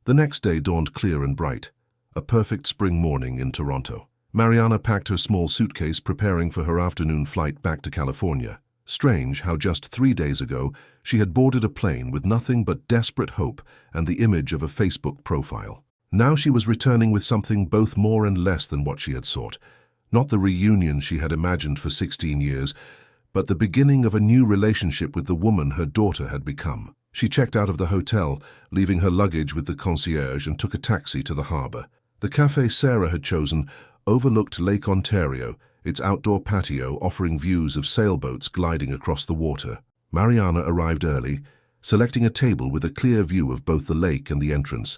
The next day dawned clear and bright, a perfect spring morning in Toronto. Mariana packed her small suitcase, preparing for her afternoon flight back to California. Strange how just 3 days ago she had boarded a plane with nothing but desperate hope and the image of a Facebook profile. Now she was returning with something both more and less than what she had sought. Not the reunion she had imagined for 16 years, but the beginning of a new relationship with the woman her daughter had become. She checked out of the hotel, leaving her luggage with the concierge, and took a taxi to the harbor. The cafe Sarah had chosen overlooked Lake Ontario, its outdoor patio offering views of sailboats gliding across the water. Mariana arrived early, selecting a table with a clear view of both the lake and the entrance,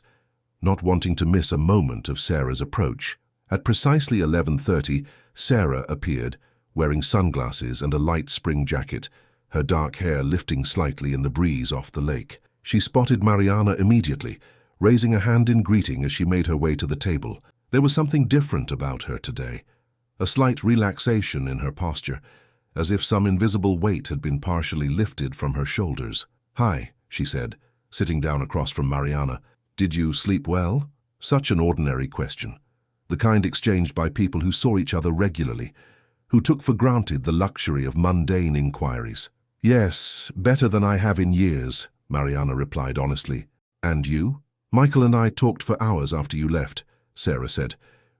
not wanting to miss a moment of Sarah's approach. At precisely 11:30, Sarah appeared, wearing sunglasses and a light spring jacket, her dark hair lifting slightly in the breeze off the lake. She spotted Mariana immediately, raising a hand in greeting as she made her way to the table. There was something different about her today, a slight relaxation in her posture, as if some invisible weight had been partially lifted from her shoulders. "Hi," she said, sitting down across from Mariana. "Did you sleep well?" Such an ordinary question, the kind exchanged by people who saw each other regularly, who took for granted the luxury of mundane inquiries. "Yes, better than I have in years," Mariana replied honestly. "And you?" "Michael and I talked for hours after you left," Sarah said,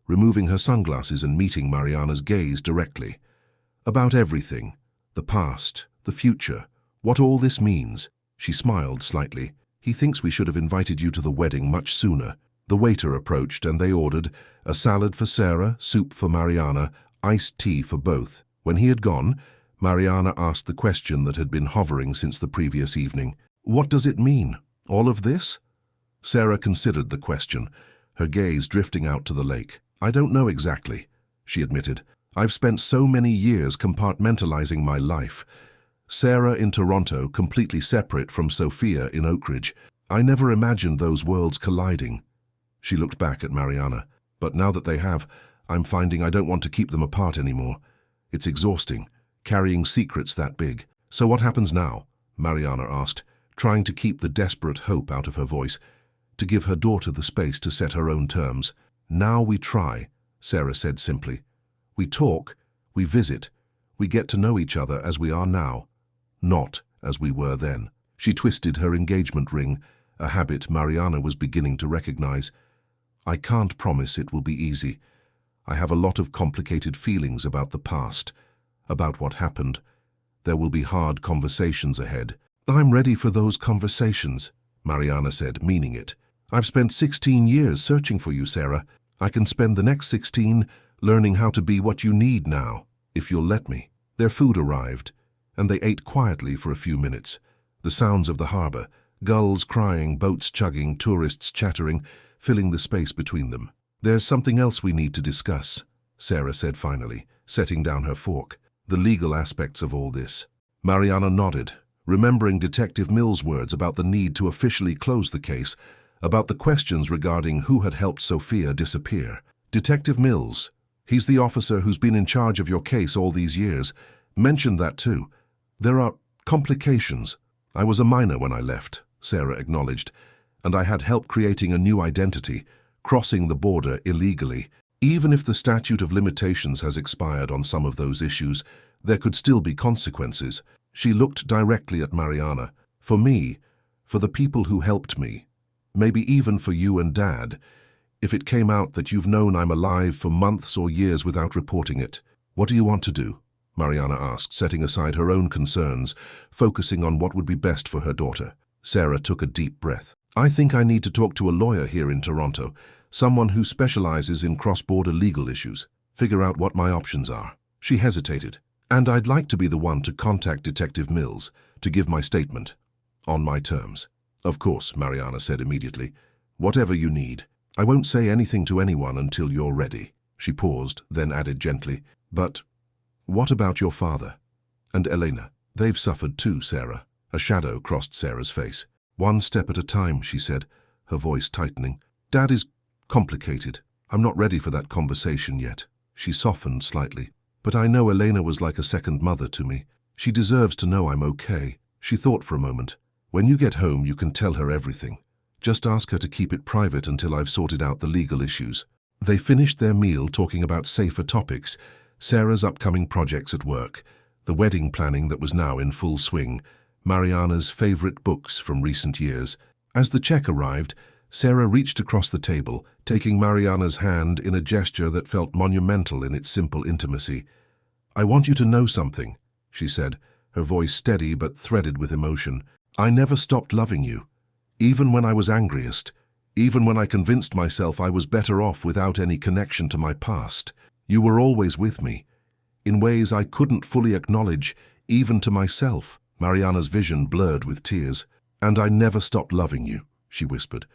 removing her sunglasses and meeting Mariana's gaze directly. "About everything, the past, the future, what all this means." She smiled slightly. "He thinks we should have invited you to the wedding much sooner." The waiter approached and they ordered a salad for Sarah, soup for Mariana, iced tea for both. When he had gone, Mariana asked the question that had been hovering since the previous evening. "What does it mean, all of this?" Sarah considered the question, her gaze drifting out to the lake. "I don't know exactly," she admitted. "I've spent so many years compartmentalizing my life. Sarah in Toronto, completely separate from Sophia in Oakridge. I never imagined those worlds colliding." She looked back at Mariana. "But now that they have, I'm finding I don't want to keep them apart anymore. It's exhausting, carrying secrets that big." "So what happens now?" Mariana asked, trying to keep the desperate hope out of her voice, to give her daughter the space to set her own terms. "Now we try," Sarah said simply. "We talk, we visit, we get to know each other as we are now, not as we were then." She twisted her engagement ring, a habit Mariana was beginning to recognize. "I can't promise it will be easy. I have a lot of complicated feelings about the past, about what happened. There will be hard conversations ahead." "I'm ready for those conversations," Mariana said, meaning it. "I've spent 16 years searching for you, Sarah. I can spend the next 16 learning how to be what you need now, if you'll let me." Their food arrived, and they ate quietly for a few minutes. The sounds of the harbor, gulls crying, boats chugging, tourists chattering, filling the space between them. "There's something else we need to discuss," Sarah said finally, setting down her fork. "The legal aspects of all this." Mariana nodded, remembering Detective Mills' words about the need to officially close the case, about the questions regarding who had helped Sophia disappear. "Detective Mills, he's the officer who's been in charge of your case all these years, mentioned that too. There are complications. I was a minor when I left," Sarah acknowledged, "and I had help creating a new identity, crossing the border illegally. Even if the statute of limitations has expired on some of those issues, there could still be consequences." She looked directly at Mariana. "For me, for the people who helped me, maybe even for you and Dad, if it came out that you've known I'm alive for months or years without reporting it. What do you want to do?" Mariana asked, setting aside her own concerns, focusing on what would be best for her daughter. Sarah took a deep breath. "I think I need to talk to a lawyer here in Toronto, someone who specializes in cross-border legal issues, figure out what my options are." She hesitated. "And I'd like to be the one to contact Detective Mills, to give my statement, on my terms." "Of course," Mariana said immediately. "Whatever you need. I won't say anything to anyone until you're ready." She paused, then added gently, "But what about your father? And Elena? They've suffered too, Sarah." A shadow crossed Sarah's face. "One step at a time," she said, her voice tightening. "Dad is complicated. I'm not ready for that conversation yet." She softened slightly. "But I know Elena was like a second mother to me. She deserves to know I'm okay." She thought for a moment. "When you get home, you can tell her everything. Just ask her to keep it private until I've sorted out the legal issues. They finished their meal talking about safer topics, Sarah's upcoming projects at work, the wedding planning that was now in full swing, Mariana's favorite books from recent years. As the check arrived, Sarah reached across the table, taking Mariana's hand in a gesture that felt monumental in its simple intimacy. "I want you to know something," she said, her voice steady but threaded with emotion. "I never stopped loving you. Even when I was angriest, even when I convinced myself I was better off without any connection to my past, you were always with me, in ways I couldn't fully acknowledge, even to myself." Mariana's vision blurred with tears. "And I never stopped loving you," she whispered.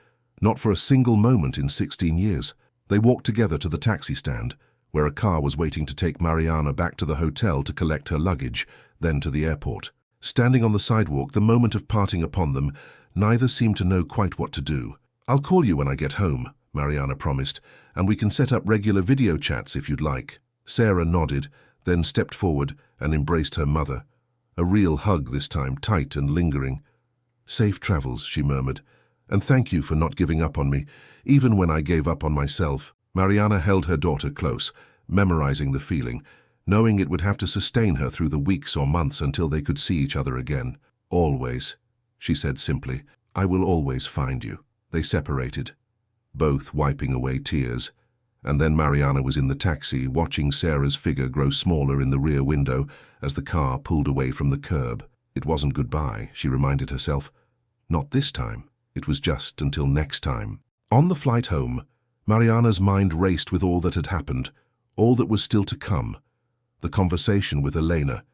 "Not for a single moment in 16 years. They walked together to the taxi stand, where a car was waiting to take Mariana back to the hotel to collect her luggage, then to the airport. Standing on the sidewalk, the moment of parting upon them, neither seemed to know quite what to do. "I'll call you when I get home," Mariana promised, "and we can set up regular video chats if you'd like." Sarah nodded, then stepped forward and embraced her mother. A real hug this time, tight and lingering. "Safe travels," she murmured, "and thank you for not giving up on me, even when I gave up on myself." Mariana held her daughter close, memorizing the feeling, knowing it would have to sustain her through the weeks or months until they could see each other again. "Always," she said simply, "I will always find you." They separated, both wiping away tears, and then Mariana was in the taxi, watching Sarah's figure grow smaller in the rear window as the car pulled away from the curb. It wasn't goodbye, she reminded herself. Not this time. It was just until next time. On the flight home, Mariana's mind raced with all that had happened, all that was still to come. The conversation with Elena,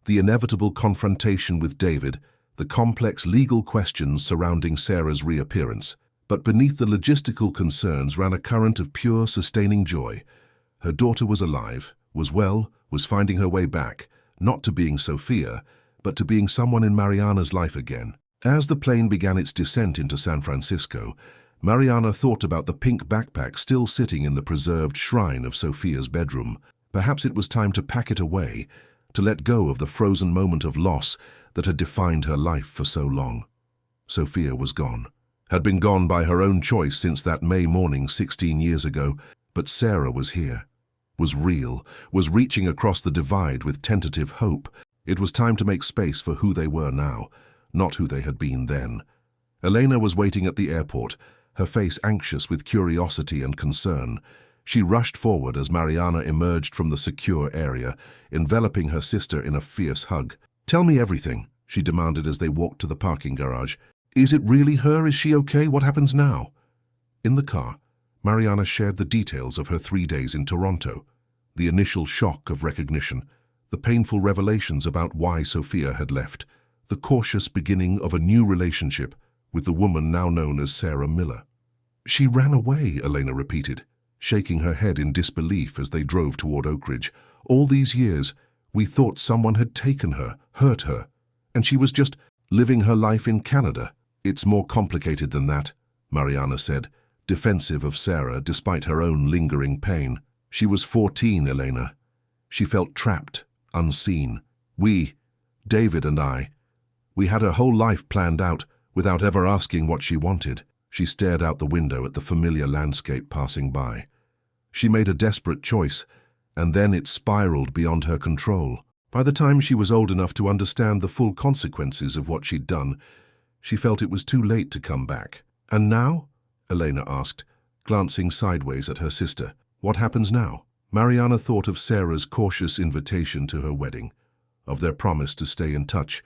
the inevitable confrontation with David, the complex legal questions surrounding Sarah's reappearance. But beneath the logistical concerns ran a current of pure, sustaining joy. Her daughter was alive, was well, was finding her way back, not to being Sophia, but to being someone in Mariana's life again. As the plane began its descent into San Francisco, Mariana thought about the pink backpack still sitting in the preserved shrine of Sophia's bedroom. Perhaps it was time to pack it away, to let go of the frozen moment of loss that had defined her life for so long. Sophia was gone. Had been gone by her own choice since that May morning 16 years ago, but Sarah was here, was real, was reaching across the divide with tentative hope. It was time to make space for who they were now, not who they had been then. Elena was waiting at the airport, her face anxious with curiosity and concern. She rushed forward as Mariana emerged from the secure area, enveloping her sister in a fierce hug. "Tell me everything," she demanded as they walked to the parking garage. "Is it really her? Is she okay? What happens now?" In the car, Mariana shared the details of her 3 days in Toronto, the initial shock of recognition, the painful revelations about why Sophia had left, the cautious beginning of a new relationship with the woman now known as Sarah Miller. "She ran away," Elena repeated, shaking her head in disbelief as they drove toward Oak Ridge. "All these years, we thought someone had taken her, hurt her, and she was just living her life in Canada." "It's more complicated than that," Mariana said, defensive of Sarah despite her own lingering pain. "She was 14, Elena. She felt trapped, unseen. David and I, we had her whole life planned out without ever asking what she wanted." She stared out the window at the familiar landscape passing by. She made a desperate choice, and then it spiraled beyond her control. By the time she was old enough to understand the full consequences of what she'd done, she felt it was too late to come back. "And now?" Elena asked, glancing sideways at her sister. "What happens now?" Mariana thought of Sarah's cautious invitation to her wedding, of their promise to stay in touch,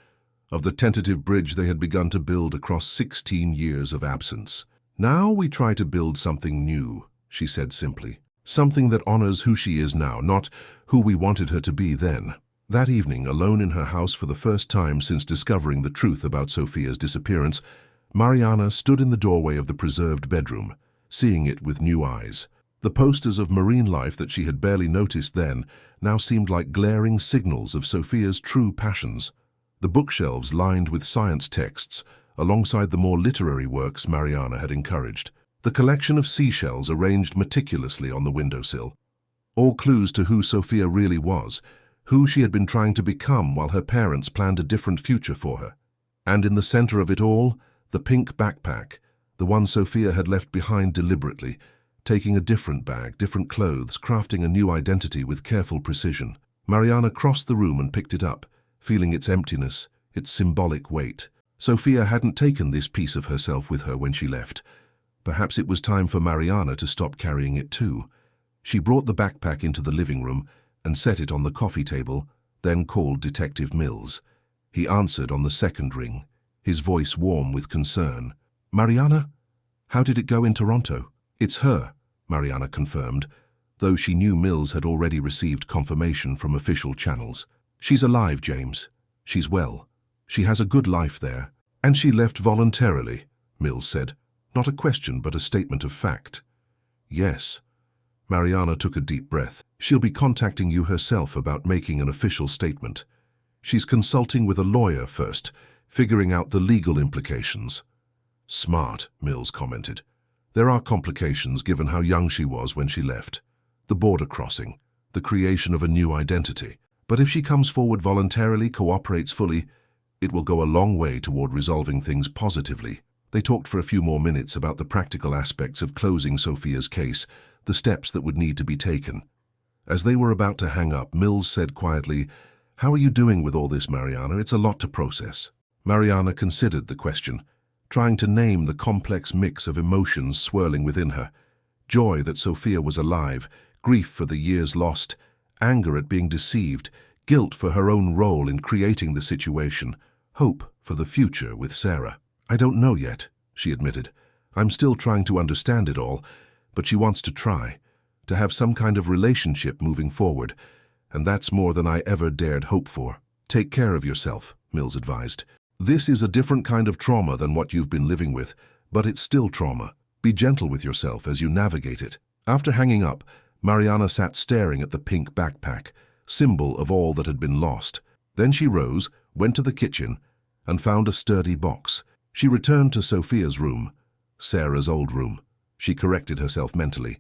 of the tentative bridge they had begun to build across 16 years of absence. "Now we try to build something new," she said simply. "Something that honors who she is now, not who we wanted her to be then." That evening, alone in her house for the first time since discovering the truth about Sophia's disappearance, Mariana stood in the doorway of the preserved bedroom, seeing it with new eyes. The posters of marine life that she had barely noticed then now seemed like glaring signals of Sophia's true passions. The bookshelves lined with science texts, alongside the more literary works Mariana had encouraged. The collection of seashells arranged meticulously on the windowsill. All clues to who Sophia really was, who she had been trying to become while her parents planned a different future for her. And in the center of it all, the pink backpack, the one Sophia had left behind deliberately, taking a different bag, different clothes, crafting a new identity with careful precision. Mariana crossed the room and picked it up, feeling its emptiness, its symbolic weight. Sophia hadn't taken this piece of herself with her when she left. Perhaps it was time for Mariana to stop carrying it too. She brought the backpack into the living room and set it on the coffee table, then called Detective Mills. He answered on the second ring, his voice warm with concern. "Mariana? How did it go in Toronto?" "It's her," Mariana confirmed, though she knew Mills had already received confirmation from official channels. "She's alive, James. She's well. She has a good life there." "And she left voluntarily," Mills said. "Not a question, but a statement of fact." "Yes." Mariana took a deep breath. "She'll be contacting you herself about making an official statement. She's consulting with a lawyer first, figuring out the legal implications." "Smart," Mills commented. "There are complications given how young she was when she left. The border crossing, the creation of a new identity. But if she comes forward voluntarily, cooperates fully, it will go a long way toward resolving things positively." They talked for a few more minutes about the practical aspects of closing Sophia's case, the steps that would need to be taken. As they were about to hang up, Mills said quietly, "How are you doing with all this, Mariana? It's a lot to process." Mariana considered the question, trying to name the complex mix of emotions swirling within her. Joy that Sophia was alive, grief for the years lost, anger at being deceived, guilt for her own role in creating the situation, hope for the future with Sarah. "I don't know yet," she admitted. "I'm still trying to understand it all, but she wants to try, to have some kind of relationship moving forward, and that's more than I ever dared hope for." "Take care of yourself," Mills advised. "This is a different kind of trauma than what you've been living with, but it's still trauma. Be gentle with yourself as you navigate it." After hanging up, Mariana sat staring at the pink backpack, symbol of all that had been lost. Then she rose, went to the kitchen, and found a sturdy box. She returned to Sophia's room, Sarah's old room. She corrected herself mentally,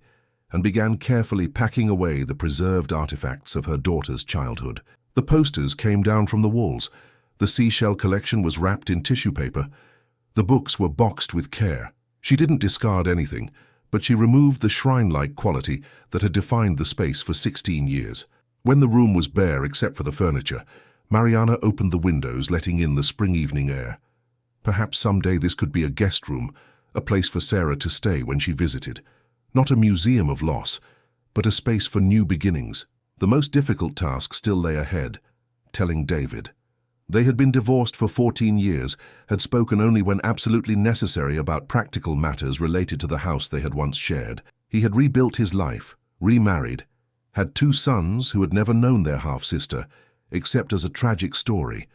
and began carefully packing away the preserved artifacts of her daughter's childhood. The posters came down from the walls. The seashell collection was wrapped in tissue paper. The books were boxed with care. She didn't discard anything, but she removed the shrine-like quality that had defined the space for 16 years. When the room was bare except for the furniture, Mariana opened the windows, letting in the spring evening air. Perhaps someday this could be a guest room, a place for Sarah to stay when she visited. Not a museum of loss, but a space for new beginnings. The most difficult task still lay ahead, telling David. They had been divorced for 14 years, had spoken only when absolutely necessary about practical matters related to the house they had once shared. He had rebuilt his life, remarried, had 2 sons who had never known their half-sister, except as a tragic story,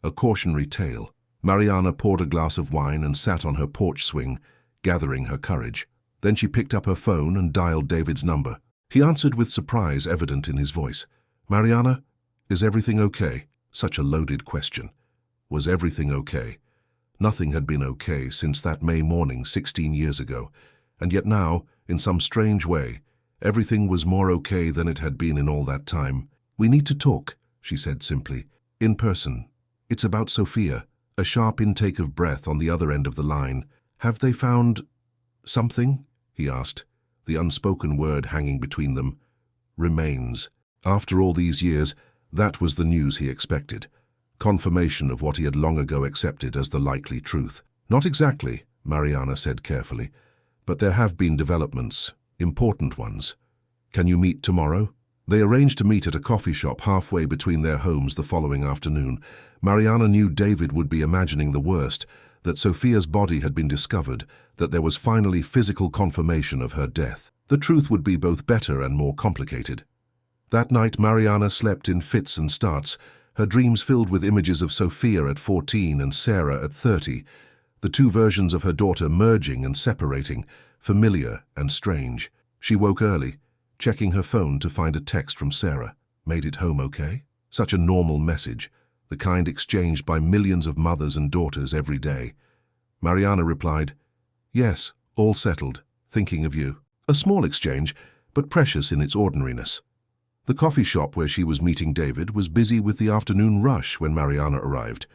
a cautionary tale. Mariana poured a glass of wine and sat on her porch swing, gathering her courage. Then she picked up her phone and dialed David's number. He answered with surprise evident in his voice. "Mariana, is everything okay?" Such a loaded question. Was everything okay? Nothing had been okay since that May morning 16 years ago, and yet now, in some strange way, everything was more okay than it had been in all that time. "We need to talk," she said simply. "In person. It's about Sophia." A sharp intake of breath on the other end of the line. "Have they found something?" he asked, the unspoken word hanging between them. "Remains." After all these years, that was the news he expected. Confirmation of what he had long ago accepted as the likely truth. "Not exactly," Mariana said carefully, "but there have been developments, important ones. Can you meet tomorrow?" They arranged to meet at a coffee shop halfway between their homes the following afternoon. Mariana knew David would be imagining the worst, that Sophia's body had been discovered, that there was finally physical confirmation of her death. The truth would be both better and more complicated. That night Mariana slept in fits and starts, her dreams filled with images of Sophia at 14 and Sarah at 30, the 2 versions of her daughter merging and separating, familiar and strange. She woke early, checking her phone to find a text from Sarah. "Made it home okay?" Such a normal message, the kind exchanged by millions of mothers and daughters every day. Mariana replied, "Yes, all settled, thinking of you." A small exchange, but precious in its ordinariness. The coffee shop where she was meeting David was busy with the afternoon rush when Mariana arrived.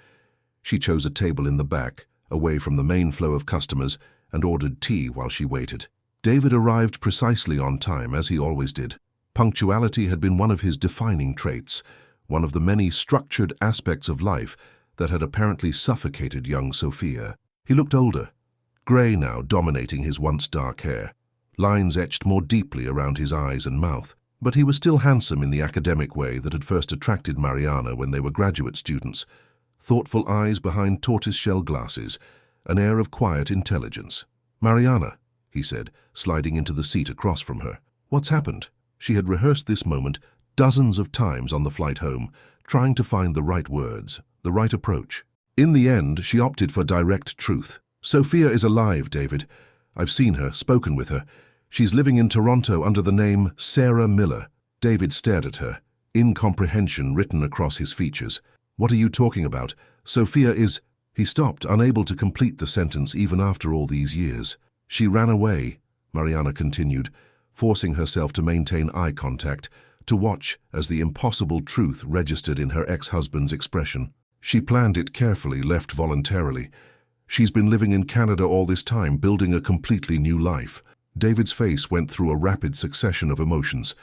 She chose a table in the back, away from the main flow of customers, and ordered tea while she waited. David arrived precisely on time, as he always did. Punctuality had been one of his defining traits, one of the many structured aspects of life that had apparently suffocated young Sophia. He looked older, grey now dominating his once dark hair, lines etched more deeply around his eyes and mouth. But he was still handsome in the academic way that had first attracted Mariana when they were graduate students. Thoughtful eyes behind tortoise-shell glasses, an air of quiet intelligence. "Mariana," he said, sliding into the seat across from her. "What's happened?" She had rehearsed this moment dozens of times on the flight home, trying to find the right words, the right approach. In the end, she opted for direct truth. "Sophia is alive, David. I've seen her, spoken with her. She's living in Toronto under the name Sarah Miller." David stared at her, incomprehension written across his features. "What are you talking about? Sophia is—" He stopped, unable to complete the sentence even after all these years. "She ran away," Mariana continued, forcing herself to maintain eye contact, to watch as the impossible truth registered in her ex-husband's expression. "She planned it carefully, left voluntarily. She's been living in Canada all this time, building a completely new life." David's face went through a rapid succession of emotions.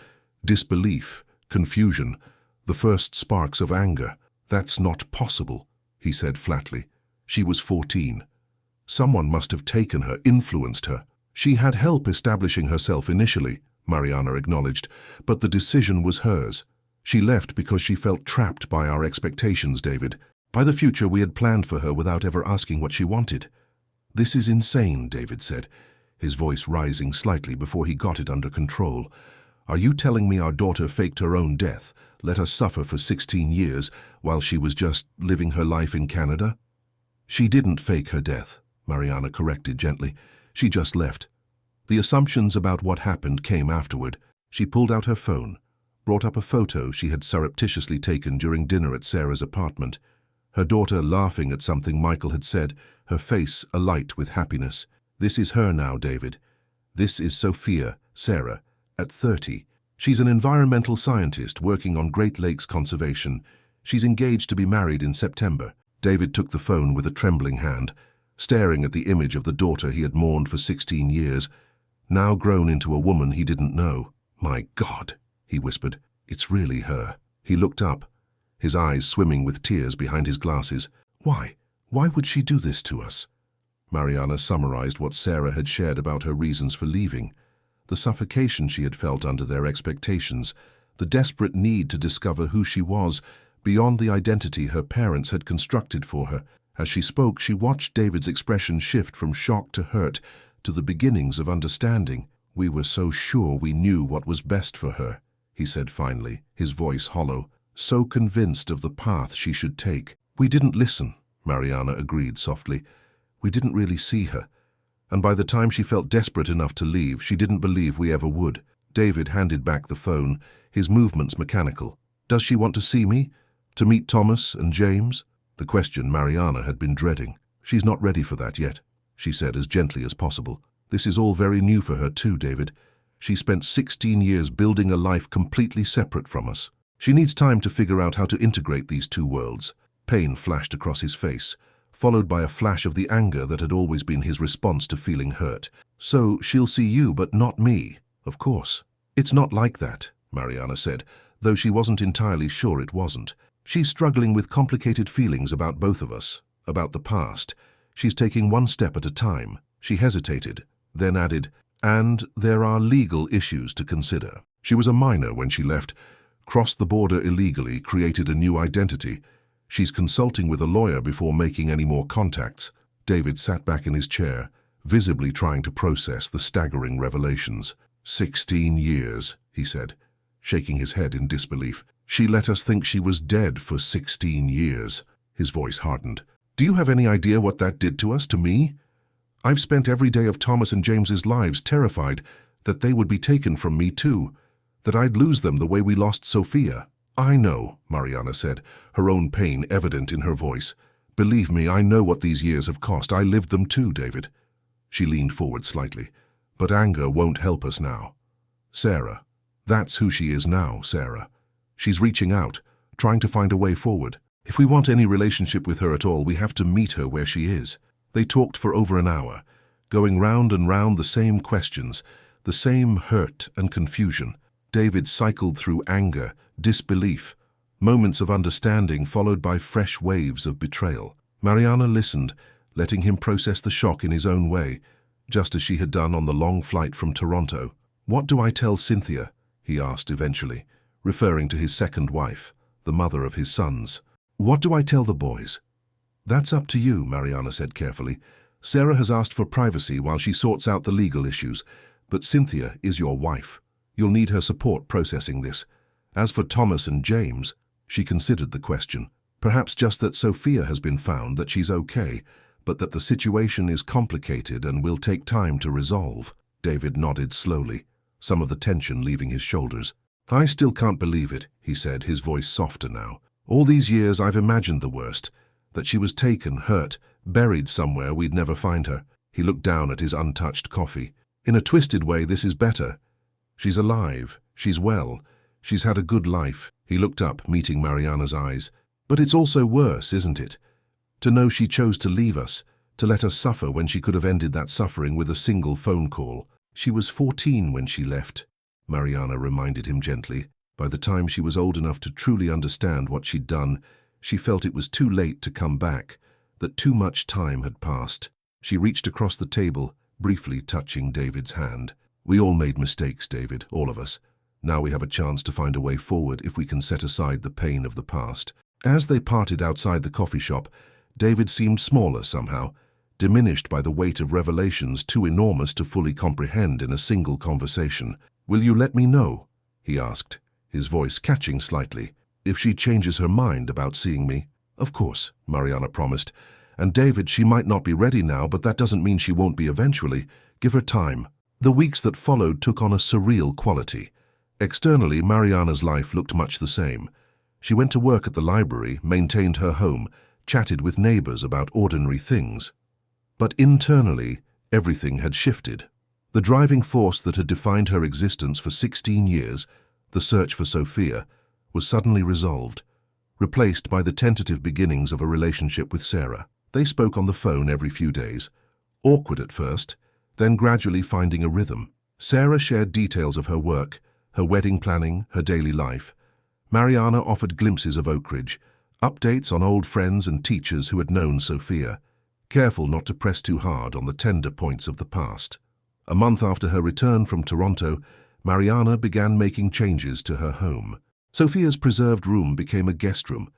Disbelief, confusion, the first sparks of anger. "That's not possible," he said flatly. "She was 14. Someone must have taken her, influenced her." "She had help establishing herself initially," Mariana acknowledged, "but the decision was hers. She left because she felt trapped by our expectations, David, by the future we had planned for her without ever asking what she wanted." "This is insane," David said, his voice rising slightly before he got it under control. "Are you telling me our daughter faked her own death, let us suffer for 16 years, while she was just living her life in Canada?" "She didn't fake her death," Mariana corrected gently. "She just left. The assumptions about what happened came afterward." She pulled out her phone, brought up a photo she had surreptitiously taken during dinner at Sarah's apartment. Her daughter laughing at something Michael had said, her face alight with happiness. "This is her now, David. This is Sophia, Sarah, at 30. She's an environmental scientist working on Great Lakes conservation. She's engaged to be married in September." David took the phone with a trembling hand, staring at the image of the daughter he had mourned for 16 years, now grown into a woman he didn't know. "My God," he whispered, "it's really her." He looked up, his eyes swimming with tears behind his glasses. "Why? Why would she do this to us?" Mariana summarized what Sarah had shared about her reasons for leaving, the suffocation she had felt under their expectations, the desperate need to discover who she was beyond the identity her parents had constructed for her. As she spoke, she watched David's expression shift from shock to hurt to the beginnings of understanding. "We were so sure we knew what was best for her," he said finally, his voice hollow, "so convinced of the path she should take." "We didn't listen," Mariana agreed softly. "We didn't really see her. And by the time she felt desperate enough to leave, she didn't believe we ever would." David handed back the phone, his movements mechanical. "Does she want to see me? To meet Thomas and James?" The question Mariana had been dreading. "She's not ready for that yet," she said as gently as possible. "This is all very new for her too, David. She spent 16 years building a life completely separate from us. She needs time to figure out how to integrate these two worlds." Pain flashed across his face, followed by a flash of the anger that had always been his response to feeling hurt. "So she'll see you, but not me, of course." "It's not like that," Mariana said, though she wasn't entirely sure it wasn't. "She's struggling with complicated feelings about both of us, about the past. She's taking one step at a time." She hesitated, then added, "And there are legal issues to consider. She was a minor when she left, crossed the border illegally, created a new identity. She's consulting with a lawyer before making any more contacts." David sat back in his chair, visibly trying to process the staggering revelations. 16 years, he said, shaking his head in disbelief. "She let us think she was dead for 16 years. His voice hardened. "Do you have any idea what that did to us, to me? I've spent every day of Thomas and James's lives terrified that they would be taken from me too, that I'd lose them the way we lost Sophia." "I know," Mariana said, her own pain evident in her voice. "Believe me, I know what these years have cost. I lived them too, David." She leaned forward slightly. "But anger won't help us now. Sarah, that's who she is now, Sarah. She's reaching out, trying to find a way forward. If we want any relationship with her at all, we have to meet her where she is." They talked for over an hour, going round and round the same questions, the same hurt and confusion. David cycled through anger, disbelief, moments of understanding followed by fresh waves of betrayal. Mariana listened, letting him process the shock in his own way, just as she had done on the long flight from Toronto. "What do I tell Cynthia?" he asked eventually, referring to his second wife, the mother of his sons. "What do I tell the boys?" "That's up to you," Mariana said carefully. "Sarah has asked for privacy while she sorts out the legal issues, but Cynthia is your wife. You'll need her support processing this. As for Thomas and James," she considered the question. "Perhaps just that Sophia has been found, that she's okay, but that the situation is complicated and will take time to resolve." David nodded slowly, some of the tension leaving his shoulders. "I still can't believe it," he said, his voice softer now. "All these years I've imagined the worst, that she was taken, hurt, buried somewhere we'd never find her." He looked down at his untouched coffee. "In a twisted way, this is better. She's alive, she's well, she's had a good life." He looked up, meeting Mariana's eyes. "But it's also worse, isn't it? To know she chose to leave us, to let us suffer when she could have ended that suffering with a single phone call." "She was 14 when she left," Mariana reminded him gently. By the time she was old enough to truly understand what she'd done, she felt it was too late to come back, that too much time had passed. She reached across the table, briefly touching David's hand. "We all made mistakes, David, all of us. Now we have a chance to find a way forward if we can set aside the pain of the past." As they parted outside the coffee shop, David seemed smaller somehow, diminished by the weight of revelations too enormous to fully comprehend in a single conversation. "Will you let me know?" he asked, his voice catching slightly. "If she changes her mind about seeing me?" "Of course," Mariana promised. "And David, she might not be ready now, but that doesn't mean she won't be eventually. Give her time." The weeks that followed took on a surreal quality. Externally, Mariana's life looked much the same. She went to work at the library, maintained her home, chatted with neighbors about ordinary things. But internally, everything had shifted. The driving force that had defined her existence for 16 years, the search for Sophia, was suddenly resolved, replaced by the tentative beginnings of a relationship with Sarah. They spoke on the phone every few days, awkward at first, then gradually finding a rhythm. Sarah shared details of her work, her wedding planning, her daily life. Mariana offered glimpses of Oakridge, updates on old friends and teachers who had known Sophia, careful not to press too hard on the tender points of the past. A month after her return from Toronto, Mariana began making changes to her home. Sophia's preserved room became a guest room,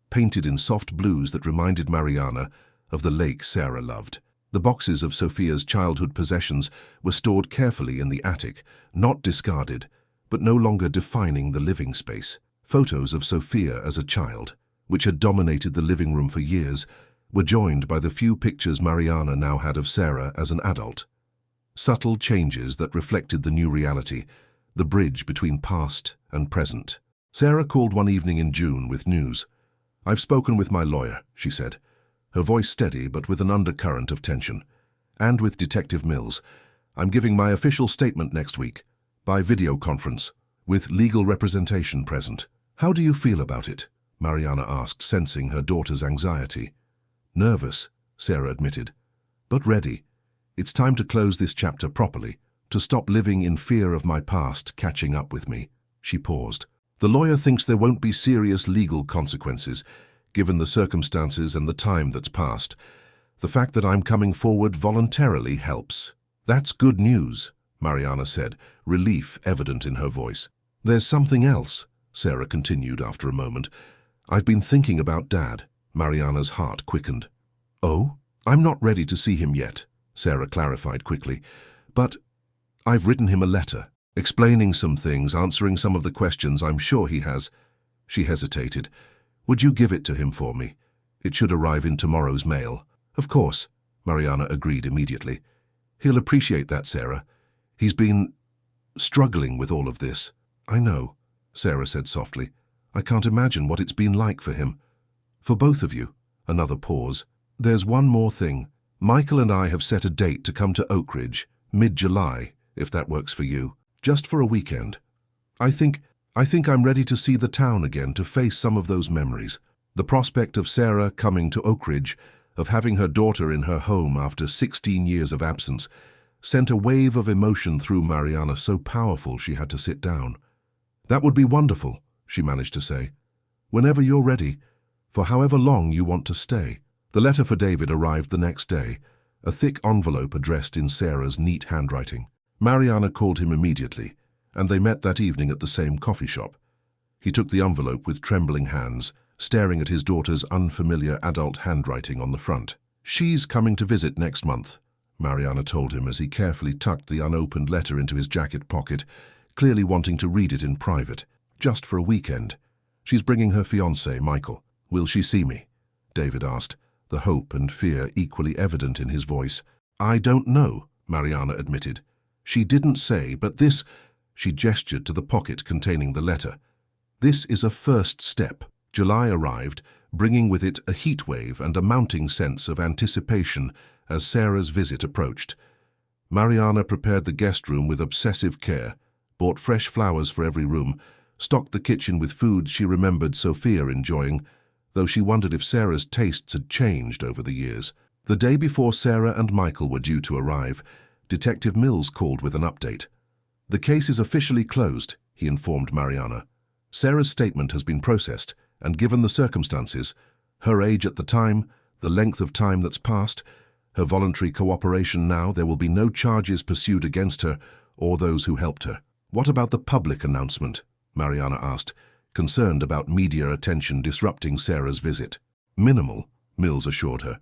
painted in soft blues that reminded Mariana of the lake Sarah loved. The boxes of Sophia's childhood possessions were stored carefully in the attic, not discarded, but no longer defining the living space. Photos of Sophia as a child, which had dominated the living room for years, were joined by the few pictures Mariana now had of Sarah as an adult. Subtle changes that reflected the new reality, the bridge between past and present. Sarah called one evening in June with news. "I've spoken with my lawyer," she said, her voice steady but with an undercurrent of tension. "And with Detective Mills. I'm giving my official statement next week, by video conference, with legal representation present." "How do you feel about it?" Mariana asked, sensing her daughter's anxiety. "Nervous," Sarah admitted, "but ready. It's time to close this chapter properly, to stop living in fear of my past catching up with me." She paused. "The lawyer thinks there won't be serious legal consequences, given the circumstances and the time that's passed. The fact that I'm coming forward voluntarily helps." "That's good news," Mariana said, relief evident in her voice. "There's something else," Sarah continued after a moment. "I've been thinking about Dad." Mariana's heart quickened. "Oh? I'm not ready to see him yet," Sarah clarified quickly. "But I've written him a letter, explaining some things, answering some of the questions I'm sure he has." She hesitated. "Would you give it to him for me? It should arrive in tomorrow's mail." "Of course," Mariana agreed immediately. "He'll appreciate that, Sarah. He's been struggling with all of this." "I know," Sarah said softly. "I can't imagine what it's been like for him. For both of you." Another pause. "There's one more thing. Michael and I have set a date to come to Oakridge, mid-July, if that works for you, just for a weekend. I think I'm ready to see the town again, to face some of those memories." The prospect of Sarah coming to Oakridge, of having her daughter in her home after 16 years of absence, sent a wave of emotion through Mariana so powerful she had to sit down. "That would be wonderful," she managed to say. "Whenever you're ready, for however long you want to stay." The letter for David arrived the next day, a thick envelope addressed in Sarah's neat handwriting. Mariana called him immediately, and they met that evening at the same coffee shop. He took the envelope with trembling hands, staring at his daughter's unfamiliar adult handwriting on the front. "She's coming to visit next month," Mariana told him as he carefully tucked the unopened letter into his jacket pocket, clearly wanting to read it in private, just for a weekend. "She's bringing her fiancé, Michael." "Will she see me?" David asked, the hope and fear equally evident in his voice. "I don't know," Mariana admitted. "She didn't say, but this—" She gestured to the pocket containing the letter. "This is a first step." July arrived, bringing with it a heat wave and a mounting sense of anticipation as Sarah's visit approached. Mariana prepared the guest room with obsessive care, bought fresh flowers for every room, stocked the kitchen with foods she remembered Sophia enjoying, though she wondered if Sarah's tastes had changed over the years. The day before Sarah and Michael were due to arrive, Detective Mills called with an update. "The case is officially closed," he informed Mariana. "Sarah's statement has been processed, and given the circumstances, her age at the time, the length of time that's passed, her voluntary cooperation now, there will be no charges pursued against her or those who helped her." "What about the public announcement?" Mariana asked, concerned about media attention disrupting Sarah's visit. "Minimal," Mills assured her.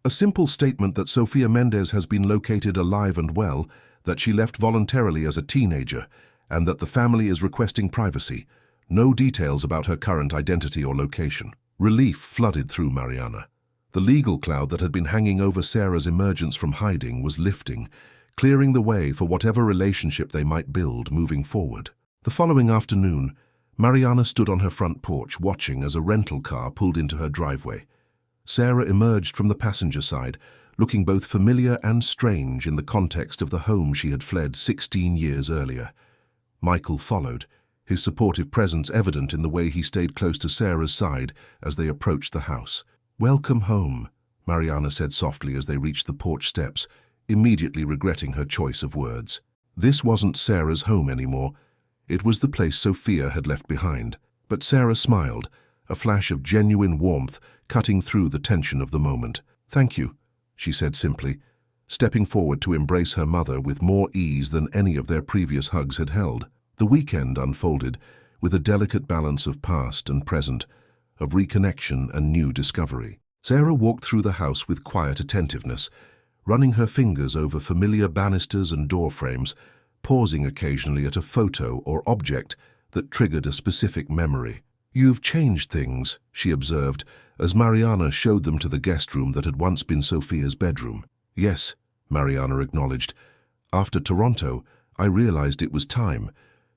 "A simple statement that Sophia Mendez has been located alive and well, that she left voluntarily as a teenager, and that the family is requesting privacy. No details about her current identity or location." Relief flooded through Mariana. The legal cloud that had been hanging over Sarah's emergence from hiding was lifting, clearing the way for whatever relationship they might build moving forward. The following afternoon, Mariana stood on her front porch watching as a rental car pulled into her driveway. Sarah emerged from the passenger side, looking both familiar and strange in the context of the home she had fled 16 years earlier. Michael followed, his supportive presence evident in the way he stayed close to Sarah's side as they approached the house. "Welcome home," Mariana said softly as they reached the porch steps, immediately regretting her choice of words. This wasn't Sarah's home anymore. It was the place Sophia had left behind. But Sarah smiled, a flash of genuine warmth cutting through the tension of the moment. "Thank you," she said simply, stepping forward to embrace her mother with more ease than any of their previous hugs had held. The weekend unfolded with a delicate balance of past and present, of reconnection and new discovery. Sarah walked through the house with quiet attentiveness, running her fingers over familiar banisters and door frames, pausing occasionally at a photo or object that triggered a specific memory. "You've changed things," she observed, as Mariana showed them to the guest room that had once been Sophia's bedroom. "Yes," Mariana acknowledged. "After Toronto, I realized it was time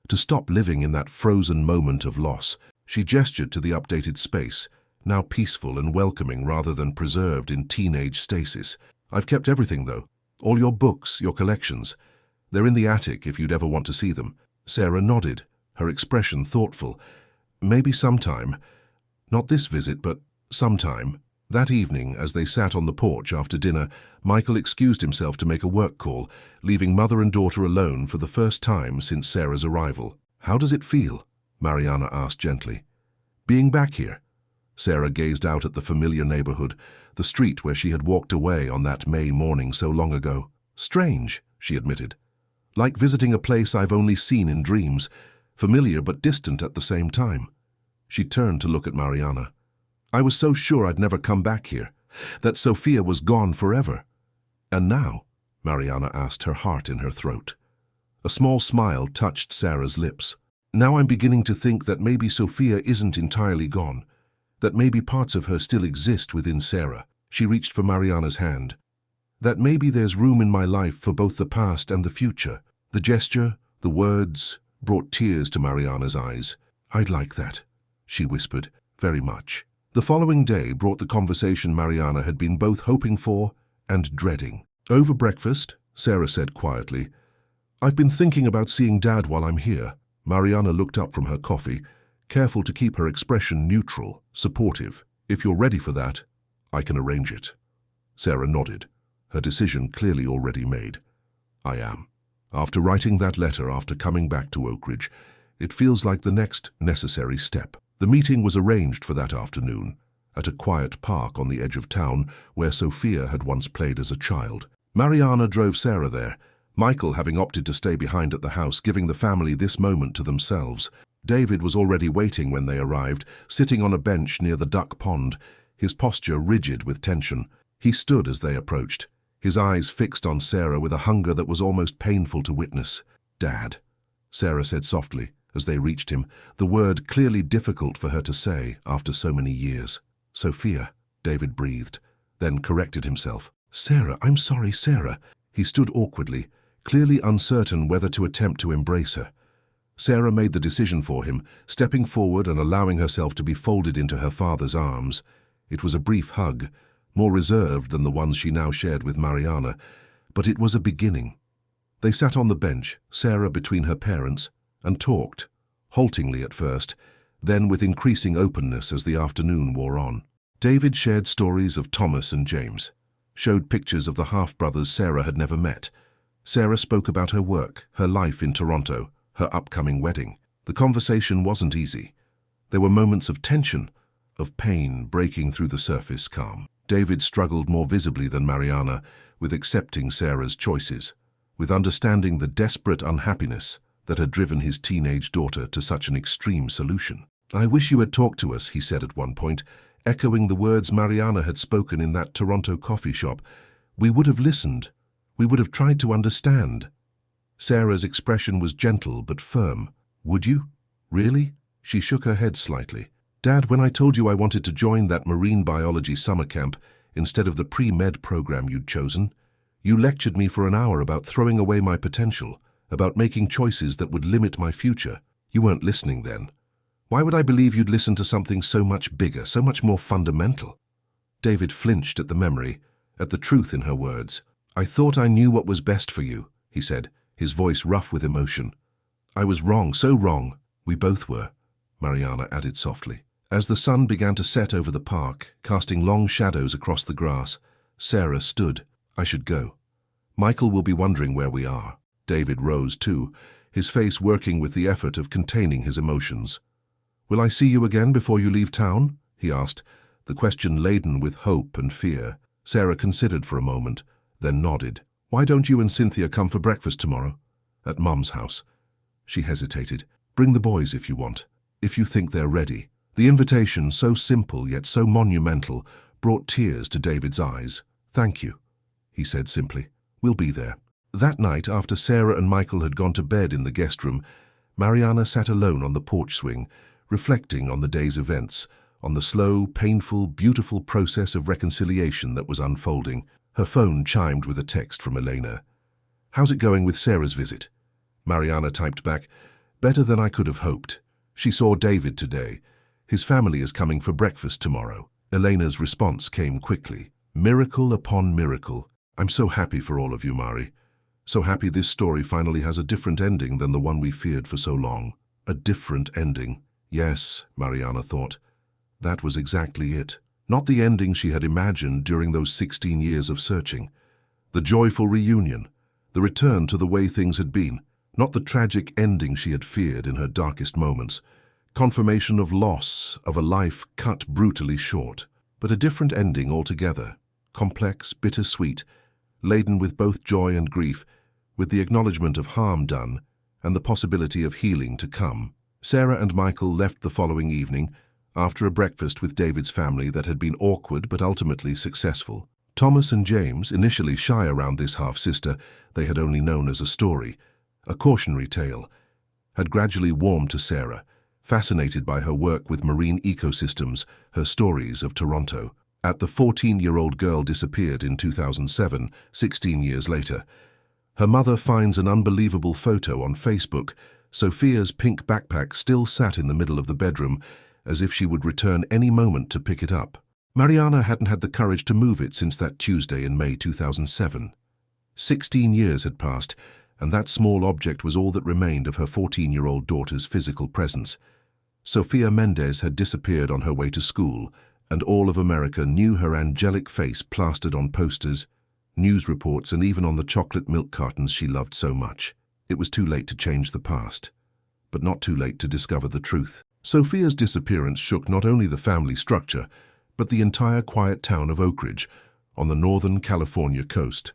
to stop living in that frozen moment of loss." She gestured to the updated space, now peaceful and welcoming rather than preserved in teenage stasis. "I've kept everything, though. All your books, your collections. They're in the attic if you'd ever want to see them." Sarah nodded, her expression thoughtful. "Maybe sometime. Not this visit, but sometime." That evening, as they sat on the porch after dinner, Michael excused himself to make a work call, leaving mother and daughter alone for the first time since Sarah's arrival. "How does it feel?" Mariana asked gently. "Being back here?" Sarah gazed out at the familiar neighborhood, the street where she had walked away on that May morning so long ago. "Strange," she admitted. "Like visiting a place I've only seen in dreams, familiar but distant at the same time." She turned to look at Mariana. "I was so sure I'd never come back here, that Sophia was gone forever." "And now?" Mariana asked, her heart in her throat. A small smile touched Sarah's lips. "Now I'm beginning to think that maybe Sophia isn't entirely gone, that maybe parts of her still exist within Sarah." She reached for Mariana's hand. "That maybe there's room in my life for both the past and the future." The gesture, the words, brought tears to Mariana's eyes. "I'd like that," she whispered, "very much." The following day brought the conversation Mariana had been both hoping for and dreading. Over breakfast, Sarah said quietly, "I've been thinking about seeing Dad while I'm here." Mariana looked up from her coffee, careful to keep her expression neutral, supportive. "If you're ready for that, I can arrange it." Sarah nodded, her decision clearly already made. I am. After writing that letter, after coming back to Oak Ridge, it feels like the next necessary step. The meeting was arranged for that afternoon, at a quiet park on the edge of town where Sophia had once played as a child. Mariana drove Sarah there, Michael having opted to stay behind at the house, giving the family this moment to themselves. David was already waiting when they arrived, sitting on a bench near the duck pond, his posture rigid with tension. He stood as they approached, his eyes fixed on Sarah with a hunger that was almost painful to witness. "Dad," Sarah said softly as they reached him, the word clearly difficult for her to say after so many years. "Sophia," David breathed, then corrected himself. "Sarah, I'm sorry, Sarah." He stood awkwardly, clearly uncertain whether to attempt to embrace her. Sarah made the decision for him, stepping forward and allowing herself to be folded into her father's arms. It was a brief hug, more reserved than the ones she now shared with Mariana, but it was a beginning. They sat on the bench, Sarah between her parents, and talked, haltingly at first, then with increasing openness as the afternoon wore on. David shared stories of Thomas and James, showed pictures of the half-brothers Sarah had never met. Sarah spoke about her work, her life in Toronto, her upcoming wedding. The conversation wasn't easy. There were moments of tension, of pain breaking through the surface calm. David struggled more visibly than Mariana with accepting Sarah's choices, with understanding the desperate unhappiness that had driven his teenage daughter to such an extreme solution. "I wish you had talked to us," he said at one point, echoing the words Mariana had spoken in that Toronto coffee shop. "We would have listened. We would have tried to understand." Sarah's expression was gentle but firm. "Would you? Really?" She shook her head slightly. "Dad, when I told you I wanted to join that marine biology summer camp instead of the pre-med program you'd chosen, you lectured me for an hour about throwing away my potential, about making choices that would limit my future. You weren't listening then. Why would I believe you'd listen to something so much bigger, so much more fundamental?" David flinched at the memory, at the truth in her words. "I thought I knew what was best for you," he said, his voice rough with emotion. "I was wrong, so wrong." "We both were," Mariana added softly. As the sun began to set over the park, casting long shadows across the grass, Sarah stood. "I should go. Michael will be wondering where we are." David rose too, his face working with the effort of containing his emotions. "Will I see you again before you leave town?" he asked, the question laden with hope and fear. Sarah considered for a moment, then nodded. "Why don't you and Cynthia come for breakfast tomorrow? At Mum's house." She hesitated. "Bring the boys if you want, if you think they're ready." The invitation, so simple yet so monumental, brought tears to David's eyes. "Thank you," he said simply. "We'll be there." That night, after Sarah and Michael had gone to bed in the guest room, Mariana sat alone on the porch swing, reflecting on the day's events, on the slow, painful, beautiful process of reconciliation that was unfolding. Her phone chimed with a text from Elena. "How's it going with Sarah's visit?" Mariana typed back, "Better than I could have hoped. She saw David today. His family is coming for breakfast tomorrow." Elena's response came quickly. "Miracle upon miracle. I'm so happy for all of you, Mari. So happy this story finally has a different ending than the one we feared for so long." A different ending. Yes, Mariana thought. That was exactly it. Not the ending she had imagined during those 16 years of searching. The joyful reunion, the return to the way things had been. Not the tragic ending she had feared in her darkest moments. Confirmation of loss, of a life cut brutally short. But a different ending altogether. Complex, bittersweet, laden with both joy and grief, with the acknowledgement of harm done and the possibility of healing to come. Sarah and Michael left the following evening, after a breakfast with David's family that had been awkward but ultimately successful. Thomas and James, initially shy around this half-sister they had only known as a story, a cautionary tale, had gradually warmed to Sarah, fascinated by her work with marine ecosystems, her stories of Toronto. The 14-year-old girl disappeared in 2007, 16 years later. Her mother finds an unbelievable photo on Facebook. Sophia's pink backpack still sat in the middle of the bedroom, as if she would return any moment to pick it up. Mariana hadn't had the courage to move it since that Tuesday in May 2007. 16 years had passed, and that small object was all that remained of her 14-year-old daughter's physical presence. Sophia Mendez had disappeared on her way to school, and all of America knew her angelic face plastered on posters, news reports, and even on the chocolate milk cartons she loved so much. It was too late to change the past, but not too late to discover the truth. Sophia's disappearance shook not only the family structure, but the entire quiet town of Oak Ridge on the northern California coast.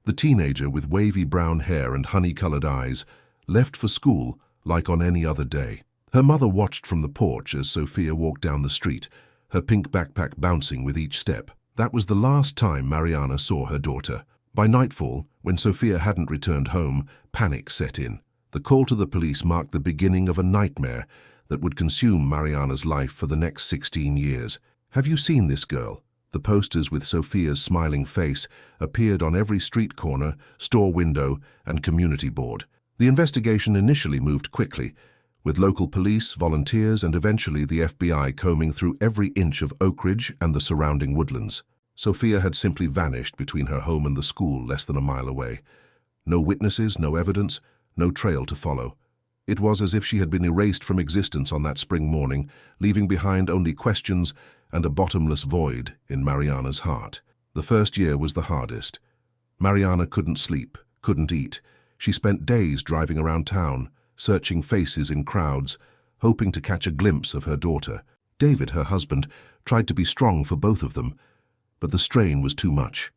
The teenager with wavy brown hair and honey-colored eyes left for school like on any other day. Her mother watched from the porch as Sophia walked down the street, her pink backpack bouncing with each step. That was the last time Mariana saw her daughter. By nightfall, when Sophia hadn't returned home, panic set in. The call to the police marked the beginning of a nightmare that would consume Mariana's life for the next 16 years. "Have you seen this girl?" The posters with Sophia's smiling face appeared on every street corner, store window, and community board. The investigation initially moved quickly, with local police, volunteers, and eventually the FBI combing through every inch of Oak Ridge and the surrounding woodlands. Sophia had simply vanished between her home and the school less than a mile away. No witnesses, no evidence, no trail to follow. It was as if she had been erased from existence on that spring morning, leaving behind only questions and a bottomless void in Mariana's heart. The first year was the hardest. Mariana couldn't sleep, couldn't eat. She spent days driving around town, searching faces in crowds, hoping to catch a glimpse of her daughter. David, her husband, tried to be strong for both of them, but the strain was too much.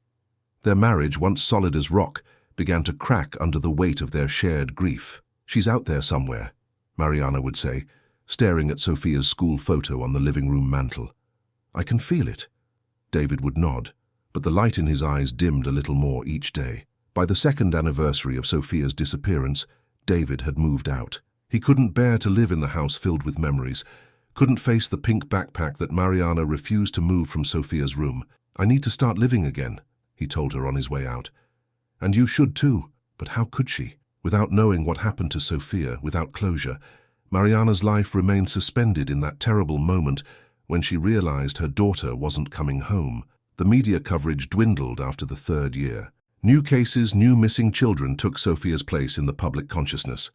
Their marriage, once solid as rock, began to crack under the weight of their shared grief. "She's out there somewhere," Mariana would say, staring at Sophia's school photo on the living room mantel. "I can feel it." David would nod, but the light in his eyes dimmed a little more each day. By the second anniversary of Sophia's disappearance, David had moved out. He couldn't bear to live in the house filled with memories, couldn't face the pink backpack that Mariana refused to move from Sophia's room. "I need to start living again," he told her on his way out. "And you should too." But how could she? Without knowing what happened to Sophia, without closure, Mariana's life remained suspended in that terrible moment when she realized her daughter wasn't coming home. The media coverage dwindled after the third year. New cases, new missing children took Sophia's place in the public consciousness.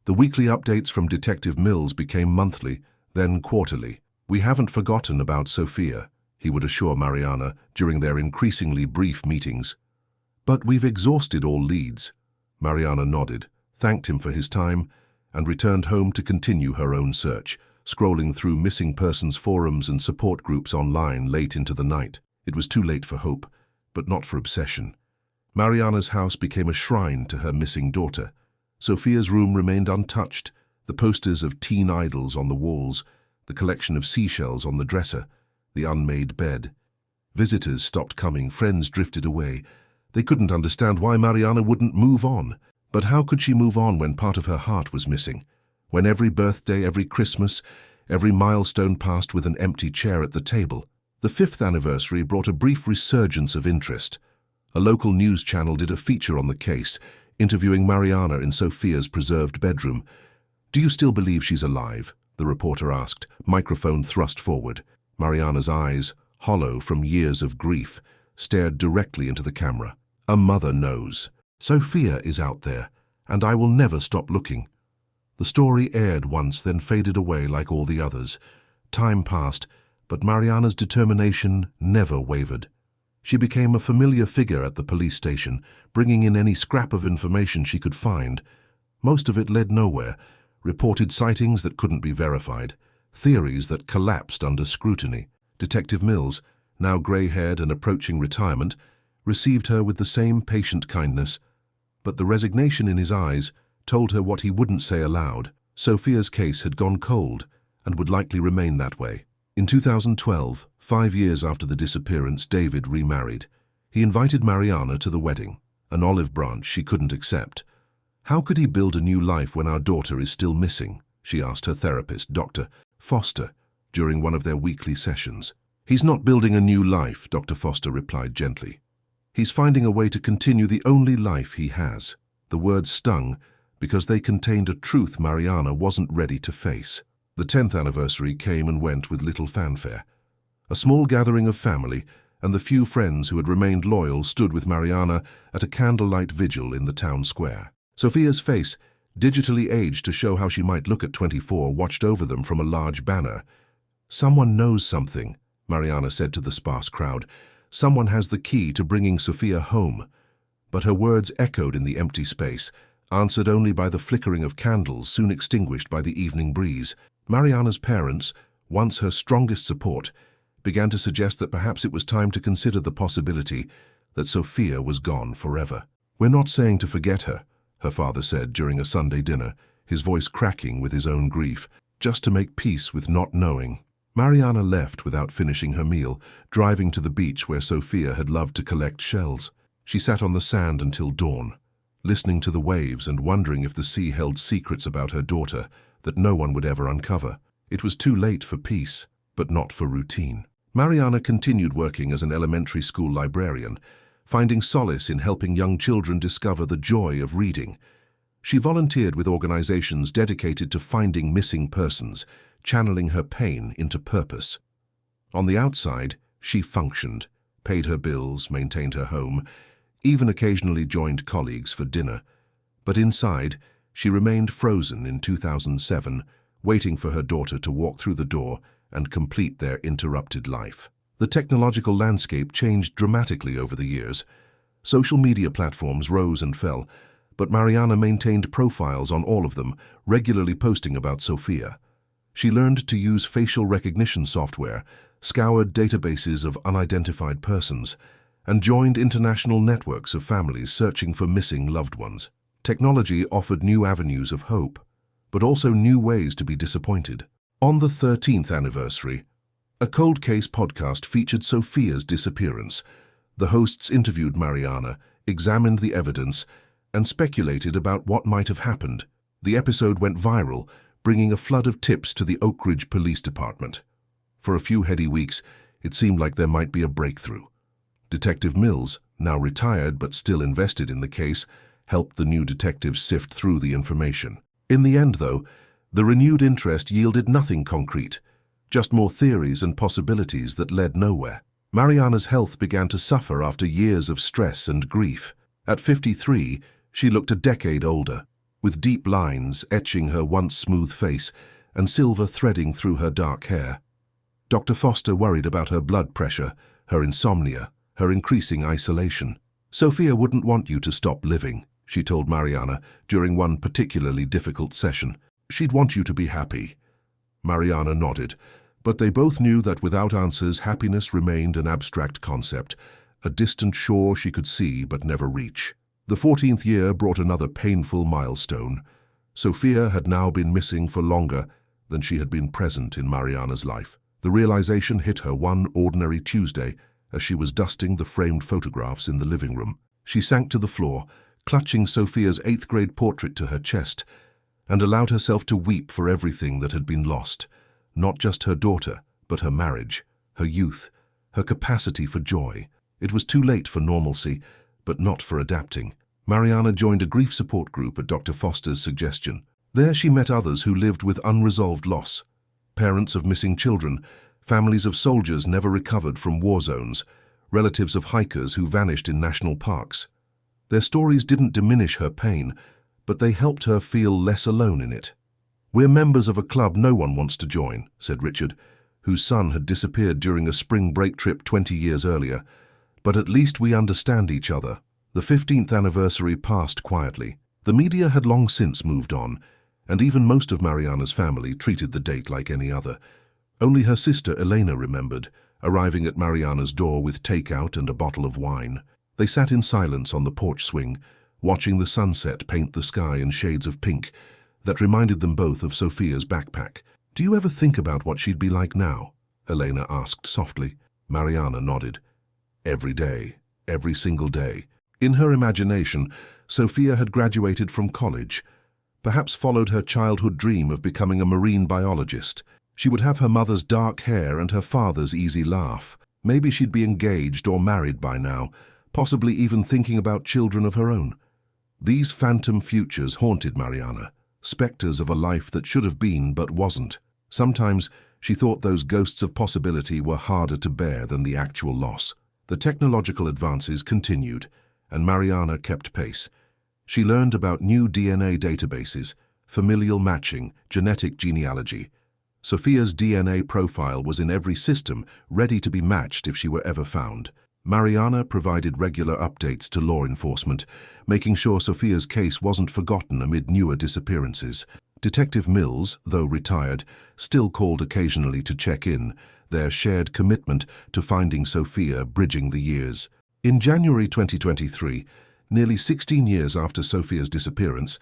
The weekly updates from Detective Mills became monthly, then quarterly. "We haven't forgotten about Sophia," he would assure Mariana during their increasingly brief meetings. "But we've exhausted all leads." Mariana nodded, thanked him for his time, and returned home to continue her own search, scrolling through missing persons forums and support groups online late into the night. It was too late for hope, but not for obsession. Mariana's house became a shrine to her missing daughter. Sophia's room remained untouched, the posters of teen idols on the walls, the collection of seashells on the dresser, the unmade bed. Visitors stopped coming, friends drifted away. They couldn't understand why Mariana wouldn't move on. But how could she move on when part of her heart was missing? When every birthday, every Christmas, every milestone passed with an empty chair at the table? The 5th anniversary brought a brief resurgence of interest. A local news channel did a feature on the case, interviewing Mariana in Sophia's preserved bedroom. "Do you still believe she's alive?" the reporter asked, microphone thrust forward. Mariana's eyes, hollow from years of grief, stared directly into the camera. "A mother knows. Sophia is out there, and I will never stop looking." The story aired once, then faded away like all the others. Time passed, but Mariana's determination never wavered. She became a familiar figure at the police station, bringing in any scrap of information she could find. Most of it led nowhere, reported sightings that couldn't be verified, theories that collapsed under scrutiny. Detective Mills, now grey-haired and approaching retirement, received her with the same patient kindness, but the resignation in his eyes told her what he wouldn't say aloud. Sophia's case had gone cold and would likely remain that way. In 2012, 5 years after the disappearance, David remarried. He invited Mariana to the wedding, an olive branch she couldn't accept. "How could he build a new life when our daughter is still missing?" she asked her therapist, Dr. Foster, during one of their weekly sessions. "He's not building a new life," Dr. Foster replied gently. "He's finding a way to continue the only life he has." The words stung because they contained a truth Mariana wasn't ready to face. The 10th anniversary came and went with little fanfare. A small gathering of family and the few friends who had remained loyal stood with Mariana at a candlelight vigil in the town square. Sophia's face, digitally aged to show how she might look at 24, watched over them from a large banner. "Someone knows something," Mariana said to the sparse crowd. "Someone has the key to bringing Sophia home." But her words echoed in the empty space, answered only by the flickering of candles soon extinguished by the evening breeze. Mariana's parents, once her strongest support, began to suggest that perhaps it was time to consider the possibility that Sophia was gone forever. "We're not saying to forget her," her father said during a Sunday dinner, his voice cracking with his own grief, "just to make peace with not knowing." Mariana left without finishing her meal, driving to the beach where Sophia had loved to collect shells. She sat on the sand until dawn, listening to the waves and wondering if the sea held secrets about her daughter that no one would ever uncover. It was too late for peace, but not for routine. Mariana continued working as an elementary school librarian, finding solace in helping young children discover the joy of reading. She volunteered with organizations dedicated to finding missing persons, channeling her pain into purpose. On the outside, she functioned, paid her bills, maintained her home, even occasionally joined colleagues for dinner. But inside, she remained frozen in 2007, waiting for her daughter to walk through the door and complete their interrupted life. The technological landscape changed dramatically over the years. Social media platforms rose and fell, but Mariana maintained profiles on all of them, regularly posting about Sophia. She learned to use facial recognition software, scoured databases of unidentified persons, and joined international networks of families searching for missing loved ones. Technology offered new avenues of hope, but also new ways to be disappointed. On the 13th anniversary, a Cold Case podcast featured Sophia's disappearance. The hosts interviewed Mariana, examined the evidence, and speculated about what might have happened. The episode went viral, bringing a flood of tips to the Oak Ridge Police Department. For a few heady weeks, it seemed like there might be a breakthrough. Detective Mills, now retired but still invested in the case, helped the new detectives sift through the information. In the end, though, the renewed interest yielded nothing concrete, just more theories and possibilities that led nowhere. Mariana's health began to suffer after years of stress and grief. At 53, she looked a decade older, with deep lines etching her once smooth face and silver threading through her dark hair. Dr. Foster worried about her blood pressure, her insomnia, her increasing isolation. "Sophia wouldn't want you to stop living," she told Mariana during one particularly difficult session. "She'd want you to be happy." Mariana nodded, but they both knew that without answers, happiness remained an abstract concept, a distant shore she could see but never reach. The 14th year brought another painful milestone. Sophia had now been missing for longer than she had been present in Mariana's life. The realization hit her one ordinary Tuesday as she was dusting the framed photographs in the living room. She sank to the floor, clutching Sophia's 8th-grade portrait to her chest, and allowed herself to weep for everything that had been lost. Not just her daughter, but her marriage, her youth, her capacity for joy. It was too late for normalcy, but not for adapting. Mariana joined a grief support group at Dr. Foster's suggestion. There she met others who lived with unresolved loss. Parents of missing children, families of soldiers never recovered from war zones, relatives of hikers who vanished in national parks. Their stories didn't diminish her pain, but they helped her feel less alone in it. "We're members of a club no one wants to join," said Richard, whose son had disappeared during a spring break trip 20 years earlier. "But at least we understand each other." The 15th anniversary passed quietly. The media had long since moved on, and even most of Mariana's family treated the date like any other. Only her sister Elena remembered, arriving at Mariana's door with takeout and a bottle of wine. They sat in silence on the porch swing, watching the sunset paint the sky in shades of pink that reminded them both of Sophia's backpack. "Do you ever think about what she'd be like now?" Elena asked softly. Mariana nodded. "Every day, every single day." In her imagination, Sophia had graduated from college, perhaps followed her childhood dream of becoming a marine biologist. She would have her mother's dark hair and her father's easy laugh. Maybe she'd be engaged or married by now, possibly even thinking about children of her own. These phantom futures haunted Mariana, specters of a life that should have been but wasn't. Sometimes she thought those ghosts of possibility were harder to bear than the actual loss. The technological advances continued, and Mariana kept pace. She learned about new DNA databases, familial matching, genetic genealogy. Sophia's DNA profile was in every system, ready to be matched if she were ever found. Mariana provided regular updates to law enforcement, making sure Sophia's case wasn't forgotten amid newer disappearances. Detective Mills, though retired, still called occasionally to check in, their shared commitment to finding Sophia bridging the years. In January 2023, nearly 16 years after Sophia's disappearance,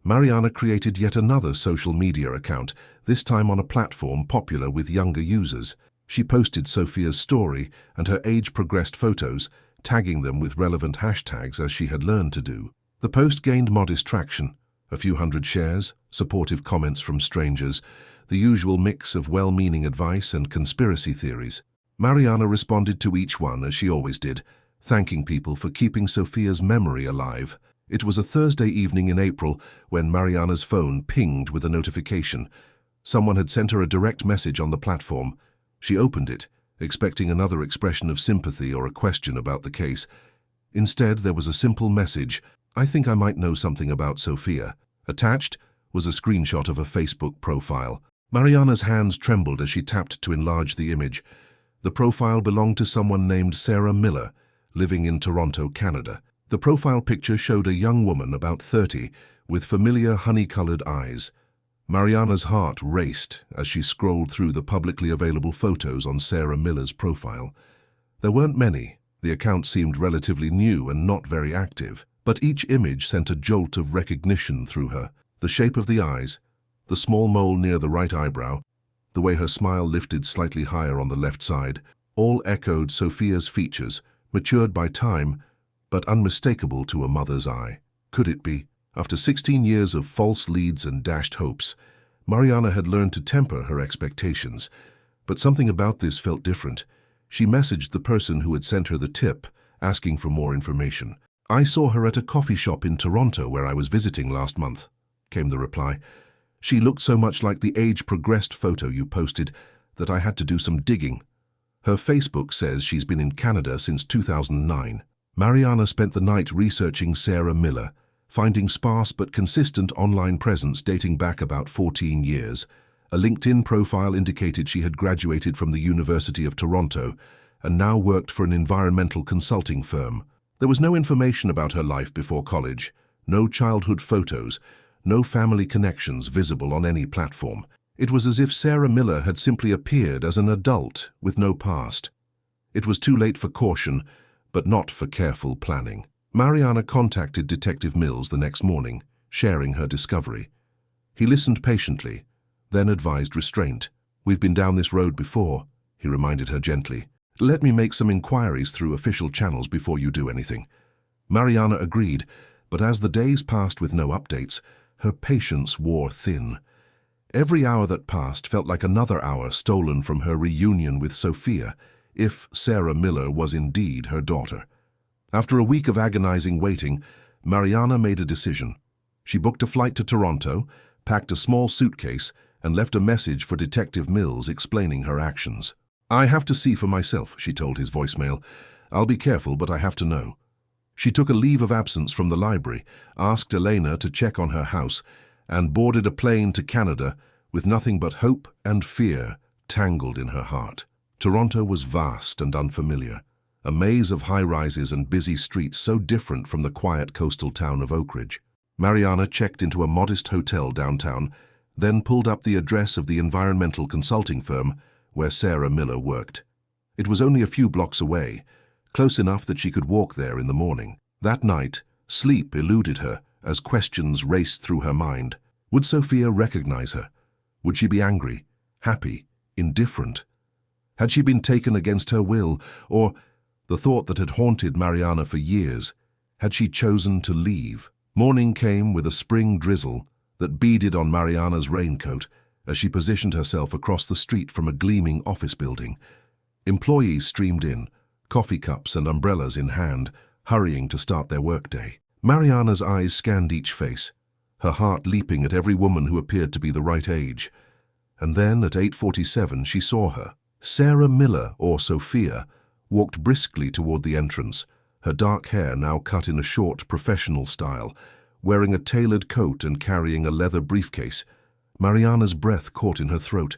Mariana created yet another social media account, this time on a platform popular with younger users. She posted Sophia's story and her age-progressed photos, tagging them with relevant hashtags as she had learned to do. The post gained modest traction, a few hundred shares, supportive comments from strangers, the usual mix of well-meaning advice and conspiracy theories. Mariana responded to each one as she always did, thanking people for keeping Sophia's memory alive. It was a Thursday evening in April when Mariana's phone pinged with a notification. Someone had sent her a direct message on the platform. She opened it, expecting another expression of sympathy or a question about the case. Instead, there was a simple message: "I think I might know something about Sophia." Attached was a screenshot of a Facebook profile. Mariana's hands trembled as she tapped to enlarge the image. The profile belonged to someone named Sarah Miller, living in Toronto, Canada. The profile picture showed a young woman about 30, with familiar honey-colored eyes. Mariana's heart raced as she scrolled through the publicly available photos on Sarah Miller's profile. There weren't many. The account seemed relatively new and not very active, but each image sent a jolt of recognition through her. The shape of the eyes, the small mole near the right eyebrow, the way her smile lifted slightly higher on the left side, all echoed Sophia's features, matured by time, but unmistakable to a mother's eye. Could it be? After 16 years of false leads and dashed hopes, Mariana had learned to temper her expectations. But something about this felt different. She messaged the person who had sent her the tip, asking for more information. "I saw her at a coffee shop in Toronto where I was visiting last month," came the reply. "She looked so much like the age-progressed photo you posted that I had to do some digging. Her Facebook says she's been in Canada since 2009. Mariana spent the night researching Sarah Miller, finding sparse but consistent online presence dating back about 14 years. A LinkedIn profile indicated she had graduated from the University of Toronto and now worked for an environmental consulting firm. There was no information about her life before college, no childhood photos, no family connections visible on any platform. It was as if Sarah Miller had simply appeared as an adult with no past. It was too late for caution, but not for careful planning. Mariana contacted Detective Mills the next morning, sharing her discovery. He listened patiently, then advised restraint. "We've been down this road before," he reminded her gently. "Let me make some inquiries through official channels before you do anything." Mariana agreed, but as the days passed with no updates, her patience wore thin. Every hour that passed felt like another hour stolen from her reunion with Sophia, if Sarah Miller was indeed her daughter. After a week of agonizing waiting, Mariana made a decision. She booked a flight to Toronto, packed a small suitcase, and left a message for Detective Mills explaining her actions. "I have to see for myself," she told his voicemail. "I'll be careful, but I have to know." She took a leave of absence from the library, asked Elena to check on her house, and boarded a plane to Canada with nothing but hope and fear tangled in her heart. Toronto was vast and unfamiliar, a maze of high-rises and busy streets so different from the quiet coastal town of Oak Ridge. Mariana checked into a modest hotel downtown, then pulled up the address of the environmental consulting firm where Sarah Miller worked. It was only a few blocks away, close enough that she could walk there in the morning. That night, sleep eluded her as questions raced through her mind. Would Sophia recognize her? Would she be angry, happy, indifferent? Had she been taken against her will, or, the thought that had haunted Mariana for years, had she chosen to leave? Morning came with a spring drizzle that beaded on Mariana's raincoat as she positioned herself across the street from a gleaming office building. Employees streamed in, coffee cups and umbrellas in hand, hurrying to start their workday. Mariana's eyes scanned each face, her heart leaping at every woman who appeared to be the right age. And then, at 8:47, she saw her. Sarah Miller, or Sophia, walked briskly toward the entrance, her dark hair now cut in a short, professional style, wearing a tailored coat and carrying a leather briefcase. Mariana's breath caught in her throat,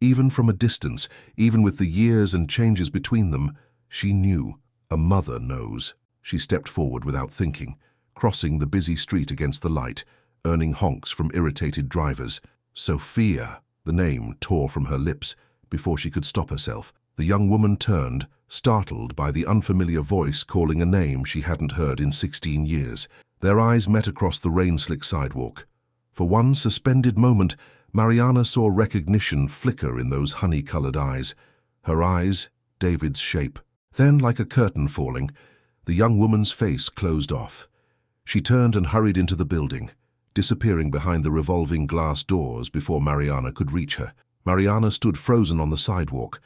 Even from a distance, even with the years and changes between them, she knew. A mother knows. She stepped forward without thinking, crossing the busy street against the light, earning honks from irritated drivers. Sophia! The name tore from her lips before she could stop herself. The young woman turned, startled by the unfamiliar voice calling a name she hadn't heard in 16 years. Their eyes met across the rain-slick sidewalk. For one suspended moment, Mariana saw recognition flicker in those honey-colored eyes. Her eyes, David's shape. Then, like a curtain falling, the young woman's face closed off. She turned and hurried into the building, disappearing behind the revolving glass doors before Mariana could reach her. Mariana stood frozen on the sidewalk,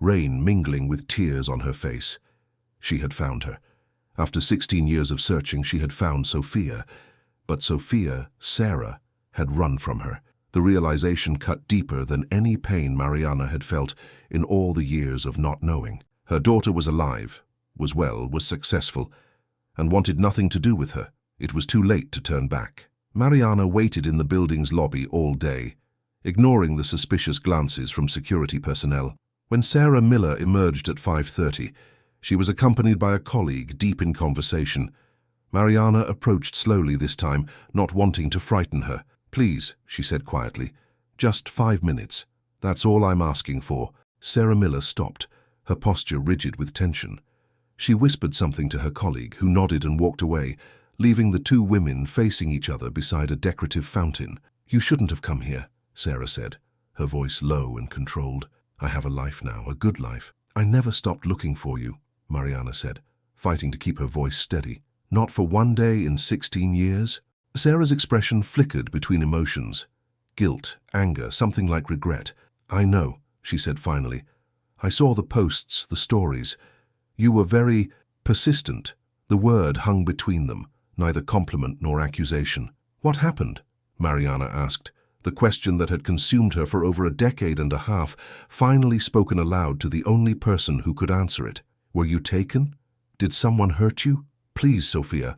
rain mingling with tears on her face. She had found her. After 16 years of searching, she had found Sophia. But Sophia, Sarah, had run from her. The realization cut deeper than any pain Mariana had felt in all the years of not knowing. Her daughter was alive, was well, was successful, and wanted nothing to do with her. It was too late to turn back. Mariana waited in the building's lobby all day, ignoring the suspicious glances from security personnel. When Sarah Miller emerged at 5:30, she was accompanied by a colleague deep in conversation. Mariana approached slowly this time, not wanting to frighten her. "Please," she said quietly, "just 5 minutes. That's all I'm asking for." Sarah Miller stopped, her posture rigid with tension. She whispered something to her colleague, who nodded and walked away, leaving the two women facing each other beside a decorative fountain. "You shouldn't have come here," Sarah said, her voice low and controlled. "I have a life now, a good life." "I never stopped looking for you," Mariana said, fighting to keep her voice steady. "Not for one day in 16 years? Sarah's expression flickered between emotions. Guilt, anger, something like regret. "I know," she said finally. "I saw the posts, the stories. You were very persistent." The word hung between them, neither compliment nor accusation. "What happened?" Mariana asked, the question that had consumed her for over a decade and a half, finally spoken aloud to the only person who could answer it. "Were you taken? Did someone hurt you?" "Please, Sophia."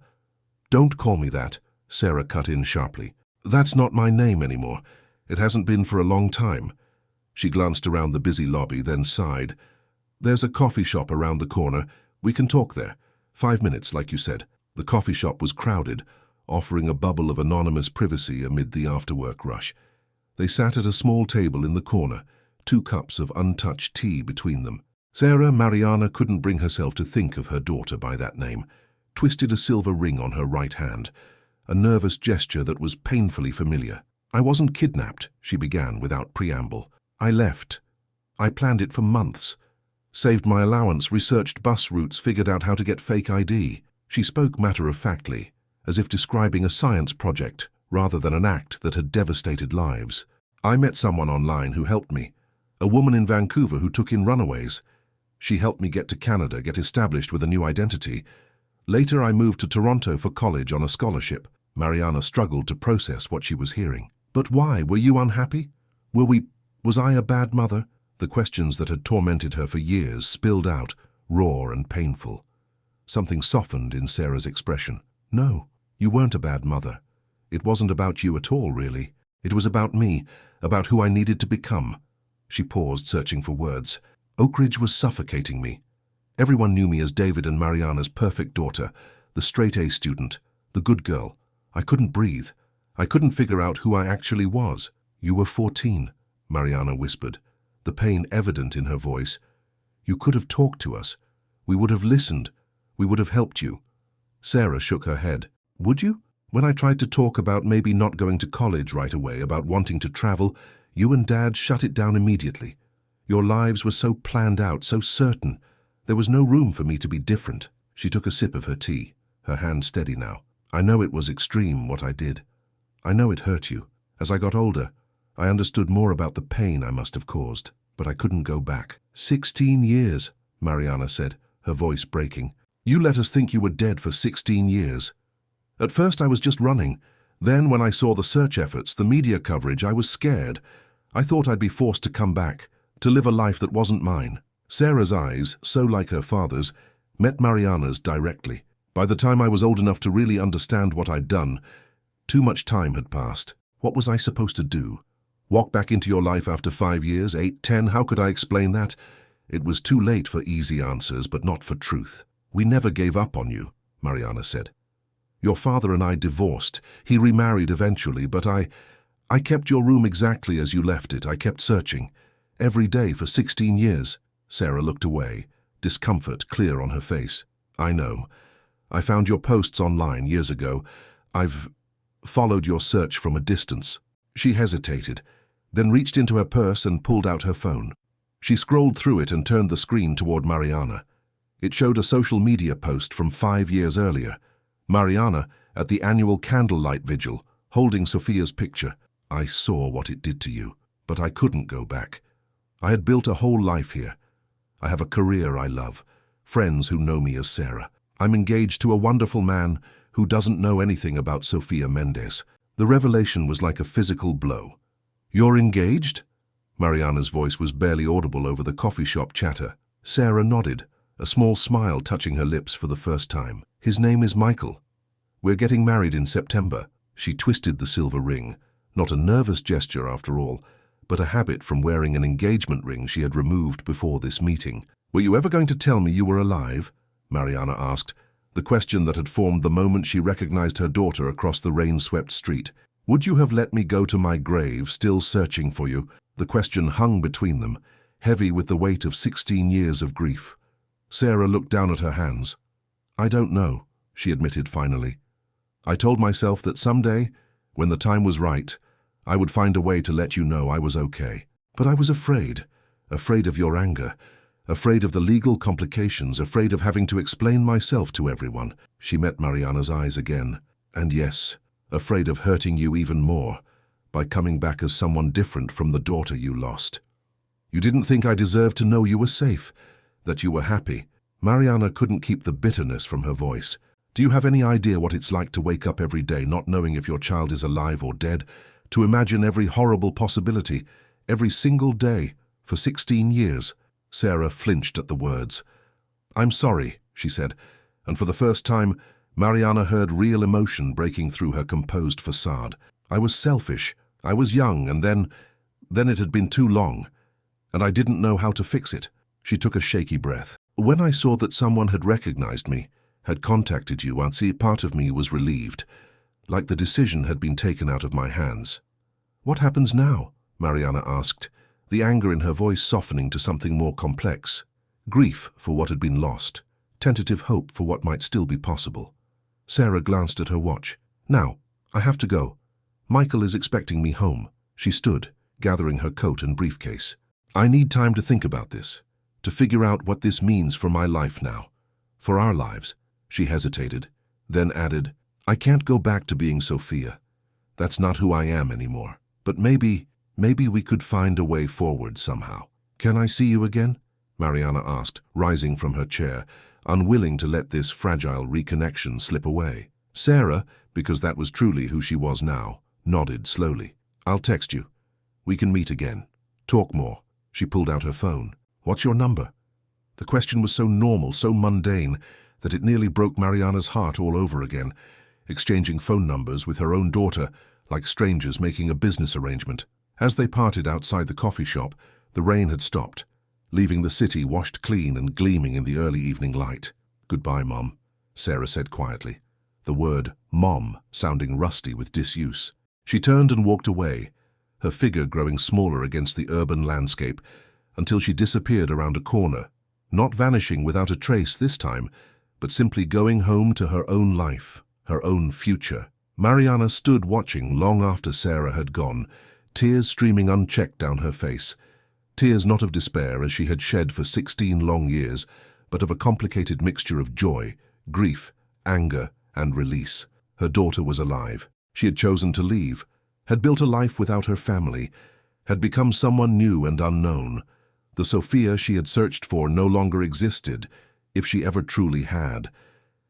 "Don't call me that," Sarah cut in sharply. "That's not my name anymore. It hasn't been for a long time." She glanced around the busy lobby, then sighed. "There's a coffee shop around the corner. We can talk there. 5 minutes, like you said." The coffee shop was crowded, offering a bubble of anonymous privacy amid the after-work rush. They sat at a small table in the corner, 2 cups of untouched tea between them. Mariana couldn't bring herself to think of her daughter by that name, twisted a silver ring on her right hand, a nervous gesture that was painfully familiar. "I wasn't kidnapped," she began without preamble. "I left. I planned it for months. Saved my allowance, researched bus routes, figured out how to get fake ID." She spoke matter-of-factly, as if describing a science project rather than an act that had devastated lives. "I met someone online who helped me, a woman in Vancouver who took in runaways. She helped me get to Canada, get established with a new identity. Later I moved to Toronto for college on a scholarship." Mariana struggled to process what she was hearing. "But why? Were you unhappy? Was I a bad mother?" The questions that had tormented her for years spilled out, raw and painful. Something softened in Sarah's expression. "No, you weren't a bad mother. It wasn't about you at all, really. It was about me, about who I needed to become." She paused, searching for words. "Oakridge was suffocating me. Everyone knew me as David and Mariana's perfect daughter, the straight-A student, the good girl. I couldn't breathe. I couldn't figure out who I actually was." "You were 14, Mariana whispered, the pain evident in her voice. "You could have talked to us. We would have listened. We would have helped you." Sarah shook her head. "Would you? When I tried to talk about maybe not going to college right away, about wanting to travel, you and Dad shut it down immediately. Your lives were so planned out, so certain. There was no room for me to be different." She took a sip of her tea, her hand steady now. "I know it was extreme, what I did. I know it hurt you. As I got older, I understood more about the pain I must have caused, but I couldn't go back." 16 years, Mariana said, her voice breaking. "You let us think you were dead for 16 years. At first I was just running. Then when I saw the search efforts, the media coverage, I was scared. I thought I'd be forced to come back, to live a life that wasn't mine." Sarah's eyes, so like her father's, met Mariana's directly. "By the time I was old enough to really understand what I'd done, too much time had passed. What was I supposed to do? Walk back into your life after 5 years, 8, 10, how could I explain that? It was too late for easy answers, but not for truth. We never gave up on you, Mariana said. Your father and I divorced. He remarried eventually, but I kept your room exactly as you left it. I kept searching. Every day for 16 years. Sarah looked away, discomfort clear on her face. I know. I found your posts online years ago. I've followed your search from a distance. She hesitated, then reached into her purse and pulled out her phone. She scrolled through it and turned the screen toward Mariana. It showed a social media post from 5 years earlier. Mariana, at the annual candlelight vigil, holding Sophia's picture. I saw what it did to you, but I couldn't go back. I had built a whole life here. I have a career I love, friends who know me as Sarah. I'm engaged to a wonderful man who doesn't know anything about Sofia Mendes. The revelation was like a physical blow. You're engaged? Mariana's voice was barely audible over the coffee shop chatter. Sarah nodded, a small smile touching her lips for the first time. His name is Michael. We're getting married in September. She twisted the silver ring, not a nervous gesture after all, but a habit from wearing an engagement ring she had removed before this meeting. Were you ever going to tell me you were alive? Mariana asked, the question that had formed the moment she recognized her daughter across the rain-swept street. Would you have let me go to my grave, still searching for you? The question hung between them, heavy with the weight of 16 years of grief. Sarah looked down at her hands. I don't know, she admitted finally. I told myself that someday, when the time was right, I would find a way to let you know I was okay. But I was afraid of your anger, afraid of the legal complications, afraid of having to explain myself to everyone. She met Mariana's eyes again. And yes, afraid of hurting you even more, by coming back as someone different from the daughter you lost. You didn't think I deserved to know you were safe, that you were happy. Mariana couldn't keep the bitterness from her voice. Do you have any idea what it's like to wake up every day not knowing if your child is alive or dead, to imagine every horrible possibility, every single day, for 16 years? Sarah flinched at the words. I'm sorry, she said, and for the first time, Mariana heard real emotion breaking through her composed facade. I was selfish, I was young, and then it had been too long, and I didn't know how to fix it. She took a shaky breath. When I saw that someone had recognized me, had contacted you, Auntie, part of me was relieved, like the decision had been taken out of my hands. What happens now? Mariana asked, the anger in her voice softening to something more complex. Grief for what had been lost, tentative hope for what might still be possible. Sarah glanced at her watch. Now, I have to go. Michael is expecting me home. She stood, gathering her coat and briefcase. I need time to think about this, to figure out what this means for my life now, for our lives. She hesitated, then added, I can't go back to being Sophia. That's not who I am anymore. But maybe we could find a way forward somehow. Can I see you again? Mariana asked, rising from her chair, unwilling to let this fragile reconnection slip away. Sarah, because that was truly who she was now, nodded slowly. I'll text you. We can meet again. Talk more. She pulled out her phone. What's your number? The question was so normal, so mundane, that it nearly broke Mariana's heart all over again, exchanging phone numbers with her own daughter, like strangers making a business arrangement. As they parted outside the coffee shop, the rain had stopped, leaving the city washed clean and gleaming in the early evening light. Goodbye, Mom, Sarah said quietly, the word Mom sounding rusty with disuse. She turned and walked away, her figure growing smaller against the urban landscape, until she disappeared around a corner, not vanishing without a trace this time, but simply going home to her own life, her own future. Mariana stood watching long after Sarah had gone, tears streaming unchecked down her face. Tears not of despair as she had shed for 16 long years, but of a complicated mixture of joy, grief, anger, and release. Her daughter was alive. She had chosen to leave, had built a life without her family, had become someone new and unknown. The Sophia she had searched for no longer existed, if she ever truly had.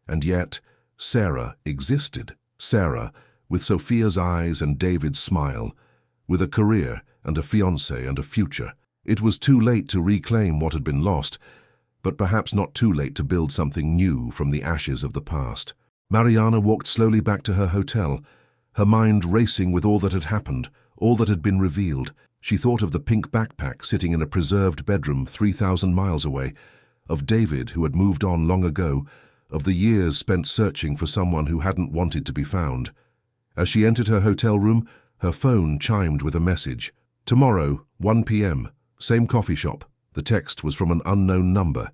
And yet, Sarah existed. Sarah, with Sophia's eyes and David's smile, with a career and a fiancé and a future. It was too late to reclaim what had been lost, but perhaps not too late to build something new from the ashes of the past. Mariana walked slowly back to her hotel, her mind racing with all that had happened, all that had been revealed. She thought of the pink backpack sitting in a preserved bedroom 3,000 miles away, of David who had moved on long ago, of the years spent searching for someone who hadn't wanted to be found. As she entered her hotel room, her phone chimed with a message. Tomorrow, 1 p.m., same coffee shop. The text was from an unknown number,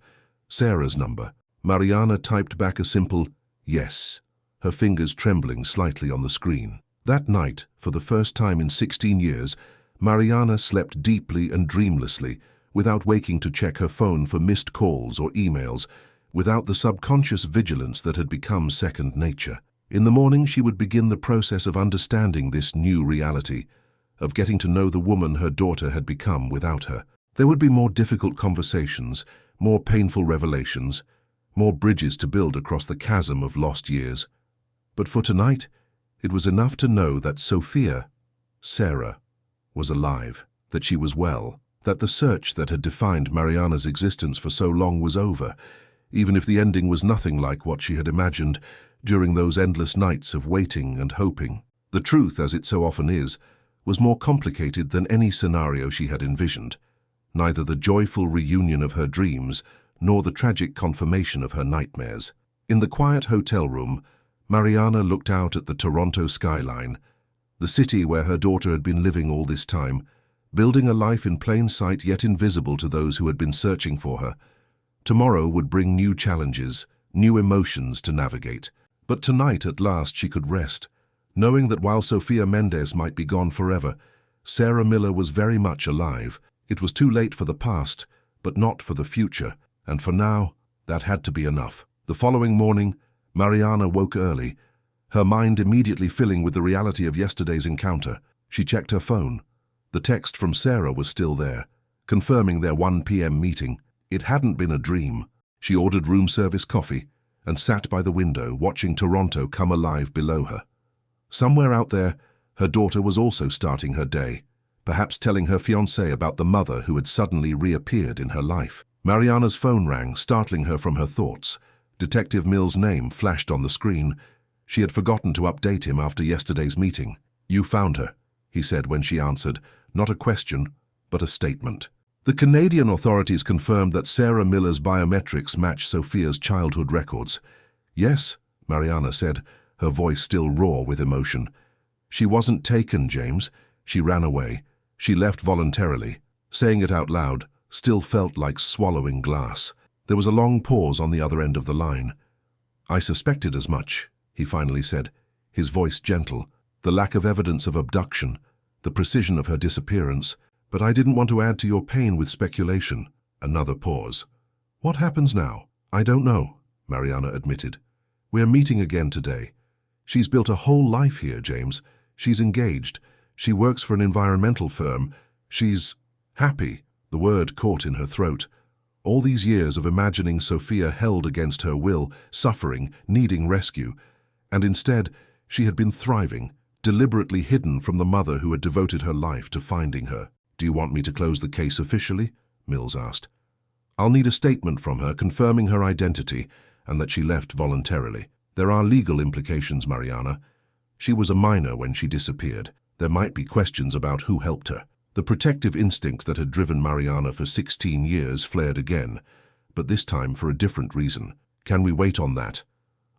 Sarah's number. Mariana typed back a simple yes, her fingers trembling slightly on the screen. That night, for the first time in 16 years, Mariana slept deeply and dreamlessly, without waking to check her phone for missed calls or emails, without the subconscious vigilance that had become second nature. In the morning, she would begin the process of understanding this new reality, of getting to know the woman her daughter had become without her. There would be more difficult conversations, more painful revelations, more bridges to build across the chasm of lost years. But for tonight, it was enough to know that Sophia, Sarah, was alive, that she was well, that the search that had defined Mariana's existence for so long was over, even if the ending was nothing like what she had imagined during those endless nights of waiting and hoping. The truth, as it so often is, was more complicated than any scenario she had envisioned. Neither the joyful reunion of her dreams nor the tragic confirmation of her nightmares. In the quiet hotel room, Mariana looked out at the Toronto skyline, the city where her daughter had been living all this time, building a life in plain sight yet invisible to those who had been searching for her. Tomorrow would bring new challenges, new emotions to navigate. But tonight, at last, she could rest, knowing that while Sophia Mendez might be gone forever, Sarah Miller was very much alive. It was too late for the past, but not for the future, and for now, that had to be enough. The following morning, Mariana woke early, her mind immediately filling with the reality of yesterday's encounter. She checked her phone. The text from Sarah was still there, confirming their 1 p.m. meeting. It hadn't been a dream. She ordered room service coffee and sat by the window, watching Toronto come alive below her. Somewhere out there, her daughter was also starting her day, perhaps telling her fiancé about the mother who had suddenly reappeared in her life. Mariana's phone rang, startling her from her thoughts. Detective Mills' name flashed on the screen. She had forgotten to update him after yesterday's meeting. "You found her," he said when she answered, not a question, but a statement. The Canadian authorities confirmed that Sarah Miller's biometrics matched Sophia's childhood records. "Yes," Mariana said, her voice still raw with emotion. "She wasn't taken, James. She ran away. She left voluntarily." Saying it out loud still felt like swallowing glass. There was a long pause on the other end of the line. "I suspected as much," he finally said, his voice gentle. "The lack of evidence of abduction, the precision of her disappearance, but I didn't want to add to your pain with speculation." Another pause. "What happens now?" "I don't know," Mariana admitted. "We're meeting again today. She's built a whole life here, James. She's engaged. She works for an environmental firm. She's happy." The word caught in her throat. All these years of imagining Sophia held against her will, suffering, needing rescue, and instead she had been thriving, deliberately hidden from the mother who had devoted her life to finding her. "Do you want me to close the case officially?" Mills asked. "I'll need a statement from her confirming her identity and that she left voluntarily. There are legal implications, Mariana. She was a minor when she disappeared. There might be questions about who helped her." The protective instinct that had driven Mariana for 16 years flared again, but this time for a different reason. "Can we wait on that?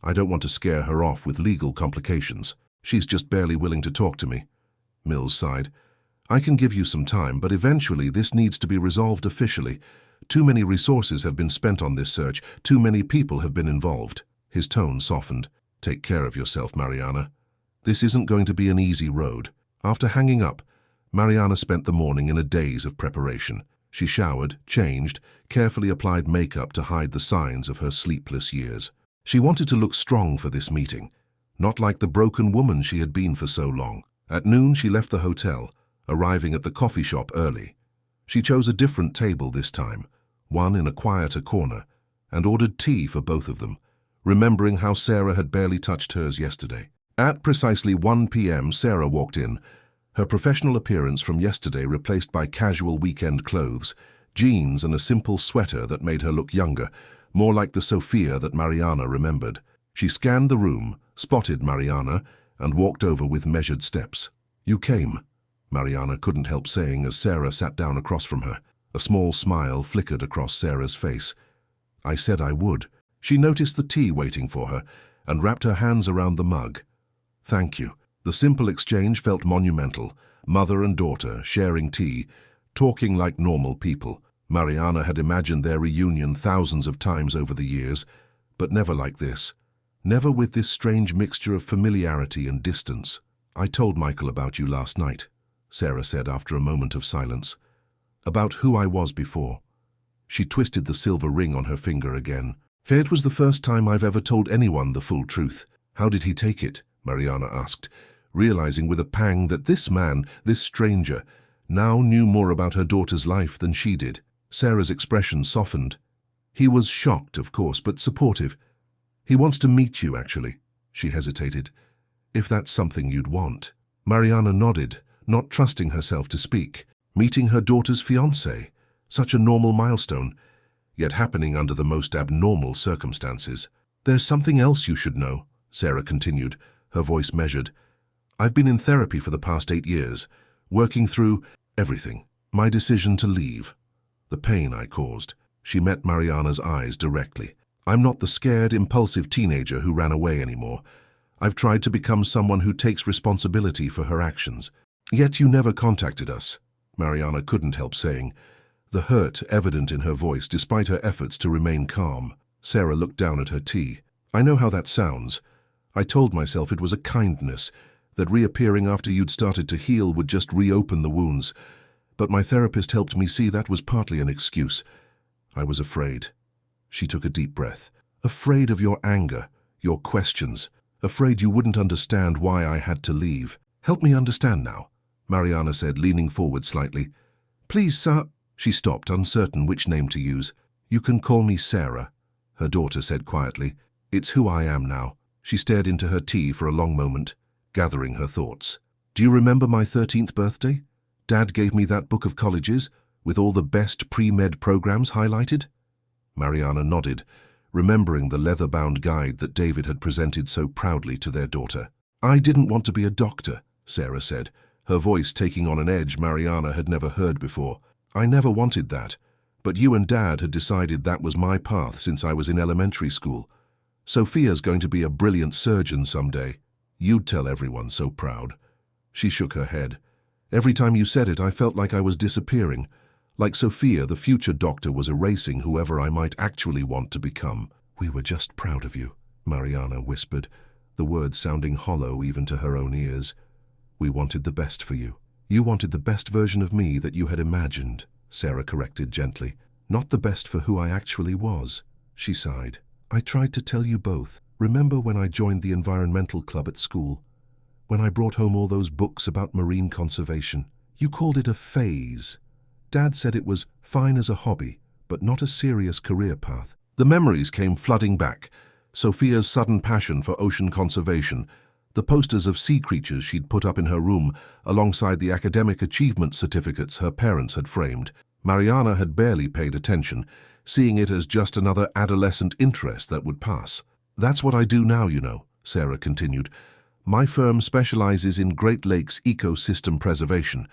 I don't want to scare her off with legal complications. She's just barely willing to talk to me." Mills sighed. "I can give you some time, but eventually this needs to be resolved officially. Too many resources have been spent on this search. Too many people have been involved." His tone softened. "Take care of yourself, Mariana. This isn't going to be an easy road." After hanging up, Mariana spent the morning in a daze of preparation. She showered, changed, carefully applied makeup to hide the signs of her sleepless years. She wanted to look strong for this meeting, not like the broken woman she had been for so long. At noon, she left the hotel, arriving at the coffee shop early. She chose a different table this time, one in a quieter corner, and ordered tea for both of them, remembering how Sarah had barely touched hers yesterday. At precisely 1 p.m., Sarah walked in, her professional appearance from yesterday replaced by casual weekend clothes, jeans and a simple sweater that made her look younger, more like the Sophia that Mariana remembered. She scanned the room, spotted Mariana, and walked over with measured steps. "You came," Mariana couldn't help saying as Sarah sat down across from her. A small smile flickered across Sarah's face. I said I would. She noticed the tea waiting for her and wrapped her hands around the mug. Thank you. The simple exchange felt monumental. Mother and daughter sharing tea, talking like normal people. Mariana had imagined their reunion thousands of times over the years, but never like this. Never with this strange mixture of familiarity and distance. I told Michael about you last night, Sarah said after a moment of silence. About who I was before. She twisted the silver ring on her finger again. It was the first time I've ever told anyone the full truth. How did he take it? Mariana asked, realizing with a pang that this man, this stranger, now knew more about her daughter's life than she did. Sarah's expression softened. He was shocked, of course, but supportive. He wants to meet you, actually. She hesitated. If that's something you'd want. Mariana nodded, not trusting herself to speak. Meeting her daughter's fiancé. Such a normal milestone, yet happening under the most abnormal circumstances. There's something else you should know, Sarah continued, her voice measured. I've been in therapy for the past 8 years, working through everything. My decision to leave. The pain I caused. She met Mariana's eyes directly. I'm not the scared, impulsive teenager who ran away anymore. I've tried to become someone who takes responsibility for her actions. Yet you never contacted us, Mariana couldn't help saying, the hurt evident in her voice despite her efforts to remain calm. Sarah looked down at her tea. I know how that sounds. I told myself it was a kindness, that reappearing after you'd started to heal would just reopen the wounds. But my therapist helped me see that was partly an excuse. I was afraid. She took a deep breath. Afraid of your anger, your questions. Afraid you wouldn't understand why I had to leave. Help me understand now, Mariana said, leaning forward slightly. Please, sir. She stopped, uncertain which name to use. You can call me Sarah, her daughter said quietly. It's who I am now. She stared into her tea for a long moment, gathering her thoughts. Do you remember my 13th birthday? Dad gave me that book of colleges, with all the best pre-med programs highlighted? Mariana nodded, remembering the leather-bound guide that David had presented so proudly to their daughter. I didn't want to be a doctor, Sarah said, her voice taking on an edge Mariana had never heard before. I never wanted that, but you and Dad had decided that was my path since I was in elementary school. Sophia's going to be a brilliant surgeon someday. You'd tell everyone so proud. She shook her head. Every time you said it, I felt like I was disappearing. Like Sophia, the future doctor was erasing whoever I might actually want to become. We were just proud of you, Mariana whispered, the words sounding hollow even to her own ears. We wanted the best for you. You wanted the best version of me that you had imagined, Sarah corrected gently. Not the best for who I actually was, she sighed. I tried to tell you both. Remember when I joined the environmental club at school? When I brought home all those books about marine conservation? You called it a phase. Dad said it was fine as a hobby, but not a serious career path. The memories came flooding back. Sophia's sudden passion for ocean conservation, the posters of sea creatures she'd put up in her room alongside the academic achievement certificates her parents had framed. Mariana had barely paid attention, seeing it as just another adolescent interest that would pass. That's what I do now, you know, Sarah continued. My firm specializes in Great Lakes ecosystem preservation.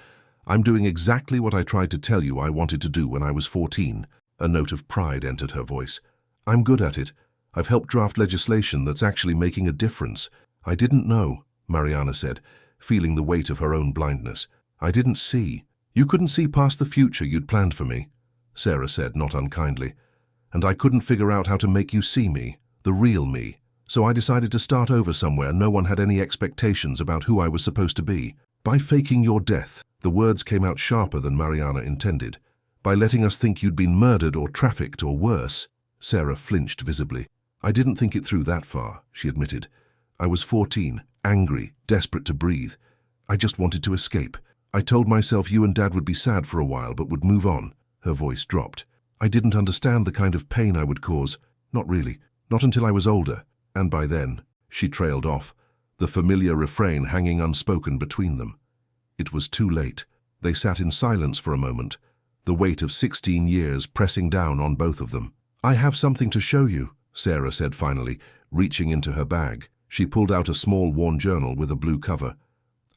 I'm doing exactly what I tried to tell you I wanted to do when I was 14. A note of pride entered her voice. I'm good at it. I've helped draft legislation that's actually making a difference. I didn't know, Mariana said, feeling the weight of her own blindness. I didn't see. You couldn't see past the future you'd planned for me, Sarah said, not unkindly. And I couldn't figure out how to make you see me, the real me. So I decided to start over somewhere no one had any expectations about who I was supposed to be. By faking your death, the words came out sharper than Mariana intended. By letting us think you'd been murdered or trafficked or worse. Sarah flinched visibly. I didn't think it through that far, she admitted. I was 14, angry, desperate to breathe. I just wanted to escape. I told myself you and Dad would be sad for a while but would move on. Her voice dropped. I didn't understand the kind of pain I would cause. Not really. Not until I was older. And by then, she trailed off, the familiar refrain hanging unspoken between them. It was too late. They sat in silence for a moment, the weight of 16 years pressing down on both of them. I have something to show you, Sarah said finally, reaching into her bag. She pulled out a small worn journal with a blue cover.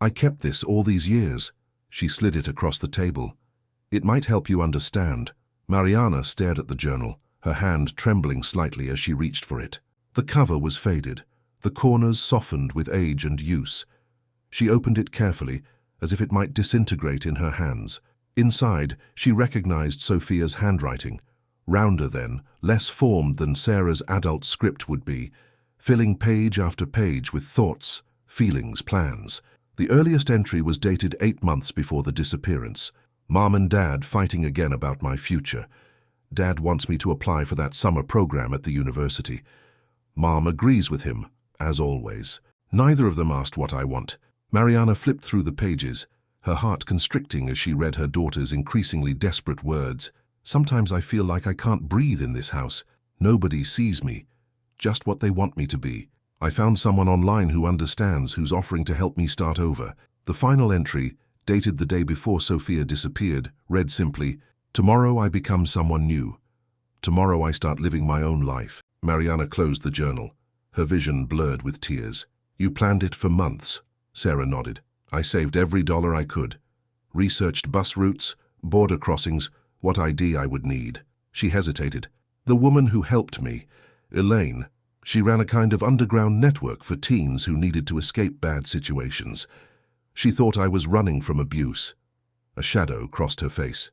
I kept this all these years. She slid it across the table. "It might help you understand." Mariana stared at the journal, her hand trembling slightly as she reached for it. The cover was faded, the corners softened with age and use. She opened it carefully, as if it might disintegrate in her hands. Inside, she recognized Sophia's handwriting, rounder then, less formed than Sarah's adult script would be, filling page after page with thoughts, feelings, plans. The earliest entry was dated 8 months before the disappearance. "Mom and Dad fighting again about my future. Dad wants me to apply for that summer program at the university. Mom agrees with him, as always. Neither of them asked what I want." Mariana flipped through the pages, her heart constricting as she read her daughter's increasingly desperate words. "Sometimes I feel like I can't breathe in this house. Nobody sees me, just what they want me to be. I found someone online who understands, who's offering to help me start over." The final entry, dated the day before Sophia disappeared, read simply, "Tomorrow I become someone new. Tomorrow I start living my own life." Mariana closed the journal, her vision blurred with tears. "You planned it for months." Sarah nodded. "I saved every dollar I could. Researched bus routes, border crossings, what ID I would need." She hesitated. "The woman who helped me, Elaine, she ran a kind of underground network for teens who needed to escape bad situations. She thought I was running from abuse." A shadow crossed her face.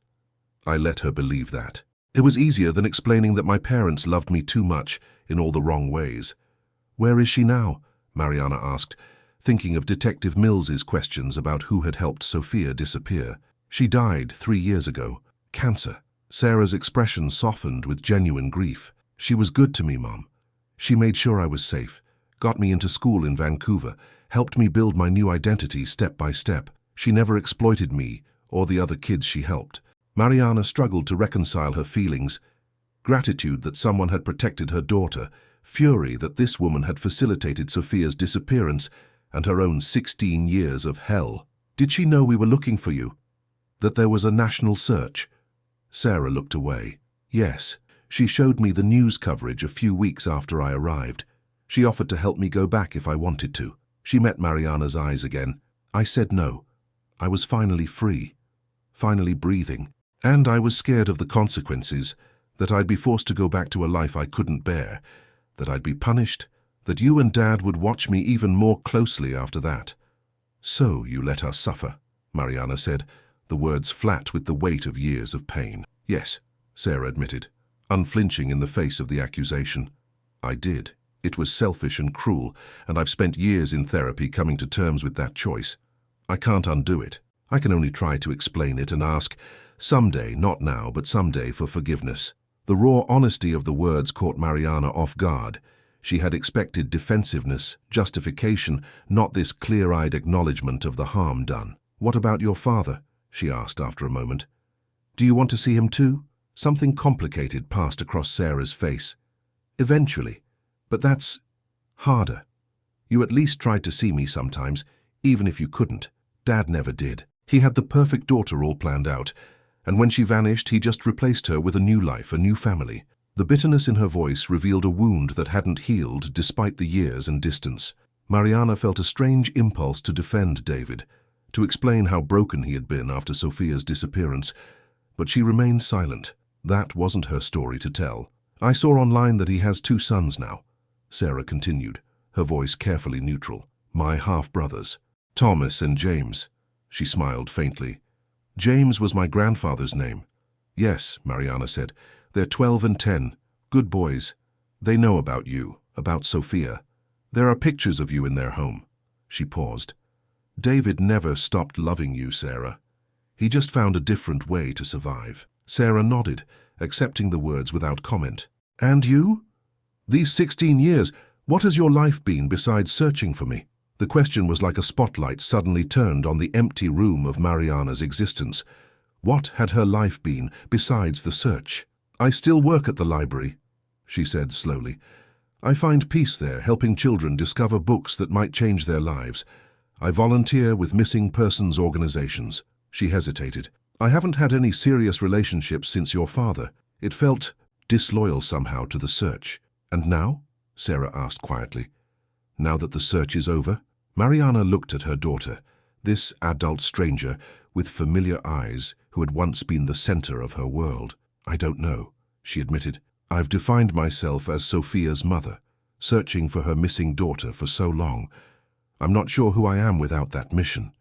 "I let her believe that. It was easier than explaining that my parents loved me too much in all the wrong ways." "Where is she now?" Mariana asked, thinking of Detective Mills's questions about who had helped Sophia disappear. "She died 3 years ago. Cancer." Sarah's expression softened with genuine grief. "She was good to me, Mom. She made sure I was safe, got me into school in Vancouver, helped me build my new identity step by step. She never exploited me or the other kids she helped." Mariana struggled to reconcile her feelings. Gratitude that someone had protected her daughter, fury that this woman had facilitated Sophia's disappearance, and her own 16 years of hell. "Did she know we were looking for you? That there was a national search?" Sarah looked away. "Yes. She showed me the news coverage a few weeks after I arrived. She offered to help me go back if I wanted to." She met Mariana's eyes again. "I said no. I was finally free, finally breathing. And I was scared of the consequences, that I'd be forced to go back to a life I couldn't bear, that I'd be punished, that you and Dad would watch me even more closely after that." "So you let us suffer," Mariana said, the words flat with the weight of years of pain. "Yes," Sarah admitted, unflinching in the face of the accusation. "I did. It was selfish and cruel, and I've spent years in therapy coming to terms with that choice. I can't undo it. I can only try to explain it and ask, someday, not now, but someday, for forgiveness." The raw honesty of the words caught Mariana off guard. She had expected defensiveness, justification, not this clear-eyed acknowledgement of the harm done. "What about your father?" she asked after a moment. "Do you want to see him too?" Something complicated passed across Sarah's face. "Eventually. But that's harder. You at least tried to see me sometimes, even if you couldn't. Dad never did. He had the perfect daughter all planned out, and when she vanished, he just replaced her with a new life, a new family." The bitterness in her voice revealed a wound that hadn't healed despite the years and distance. Mariana felt a strange impulse to defend David, to explain how broken he had been after Sophia's disappearance, but she remained silent. That wasn't her story to tell. "I saw online that he has 2 sons now," Sarah continued, her voice carefully neutral. "My half-brothers, Thomas and James." She smiled faintly. "James was my grandfather's name." "Yes," Mariana said. "They're 12 and 10. Good boys. They know about you, about Sophia. There are pictures of you in their home." She paused. "David never stopped loving you, Sarah. He just found a different way to survive." Sarah nodded, accepting the words without comment. "And you? These 16 years, what has your life been besides searching for me?" The question was like a spotlight suddenly turned on the empty room of Mariana's existence. What had her life been besides the search? "I still work at the library," she said slowly. "I find peace there, helping children discover books that might change their lives. I volunteer with missing persons organizations." She hesitated. "I haven't had any serious relationships since your father. It felt disloyal somehow to the search." "And now?" Sarah asked quietly. "Now that the search is over?" Mariana looked at her daughter, This adult stranger, with familiar eyes, who had once been the center of her world. "I don't know," she admitted. "I've defined myself as Sophia's mother, searching for her missing daughter for so long. I'm not sure who I am without that mission."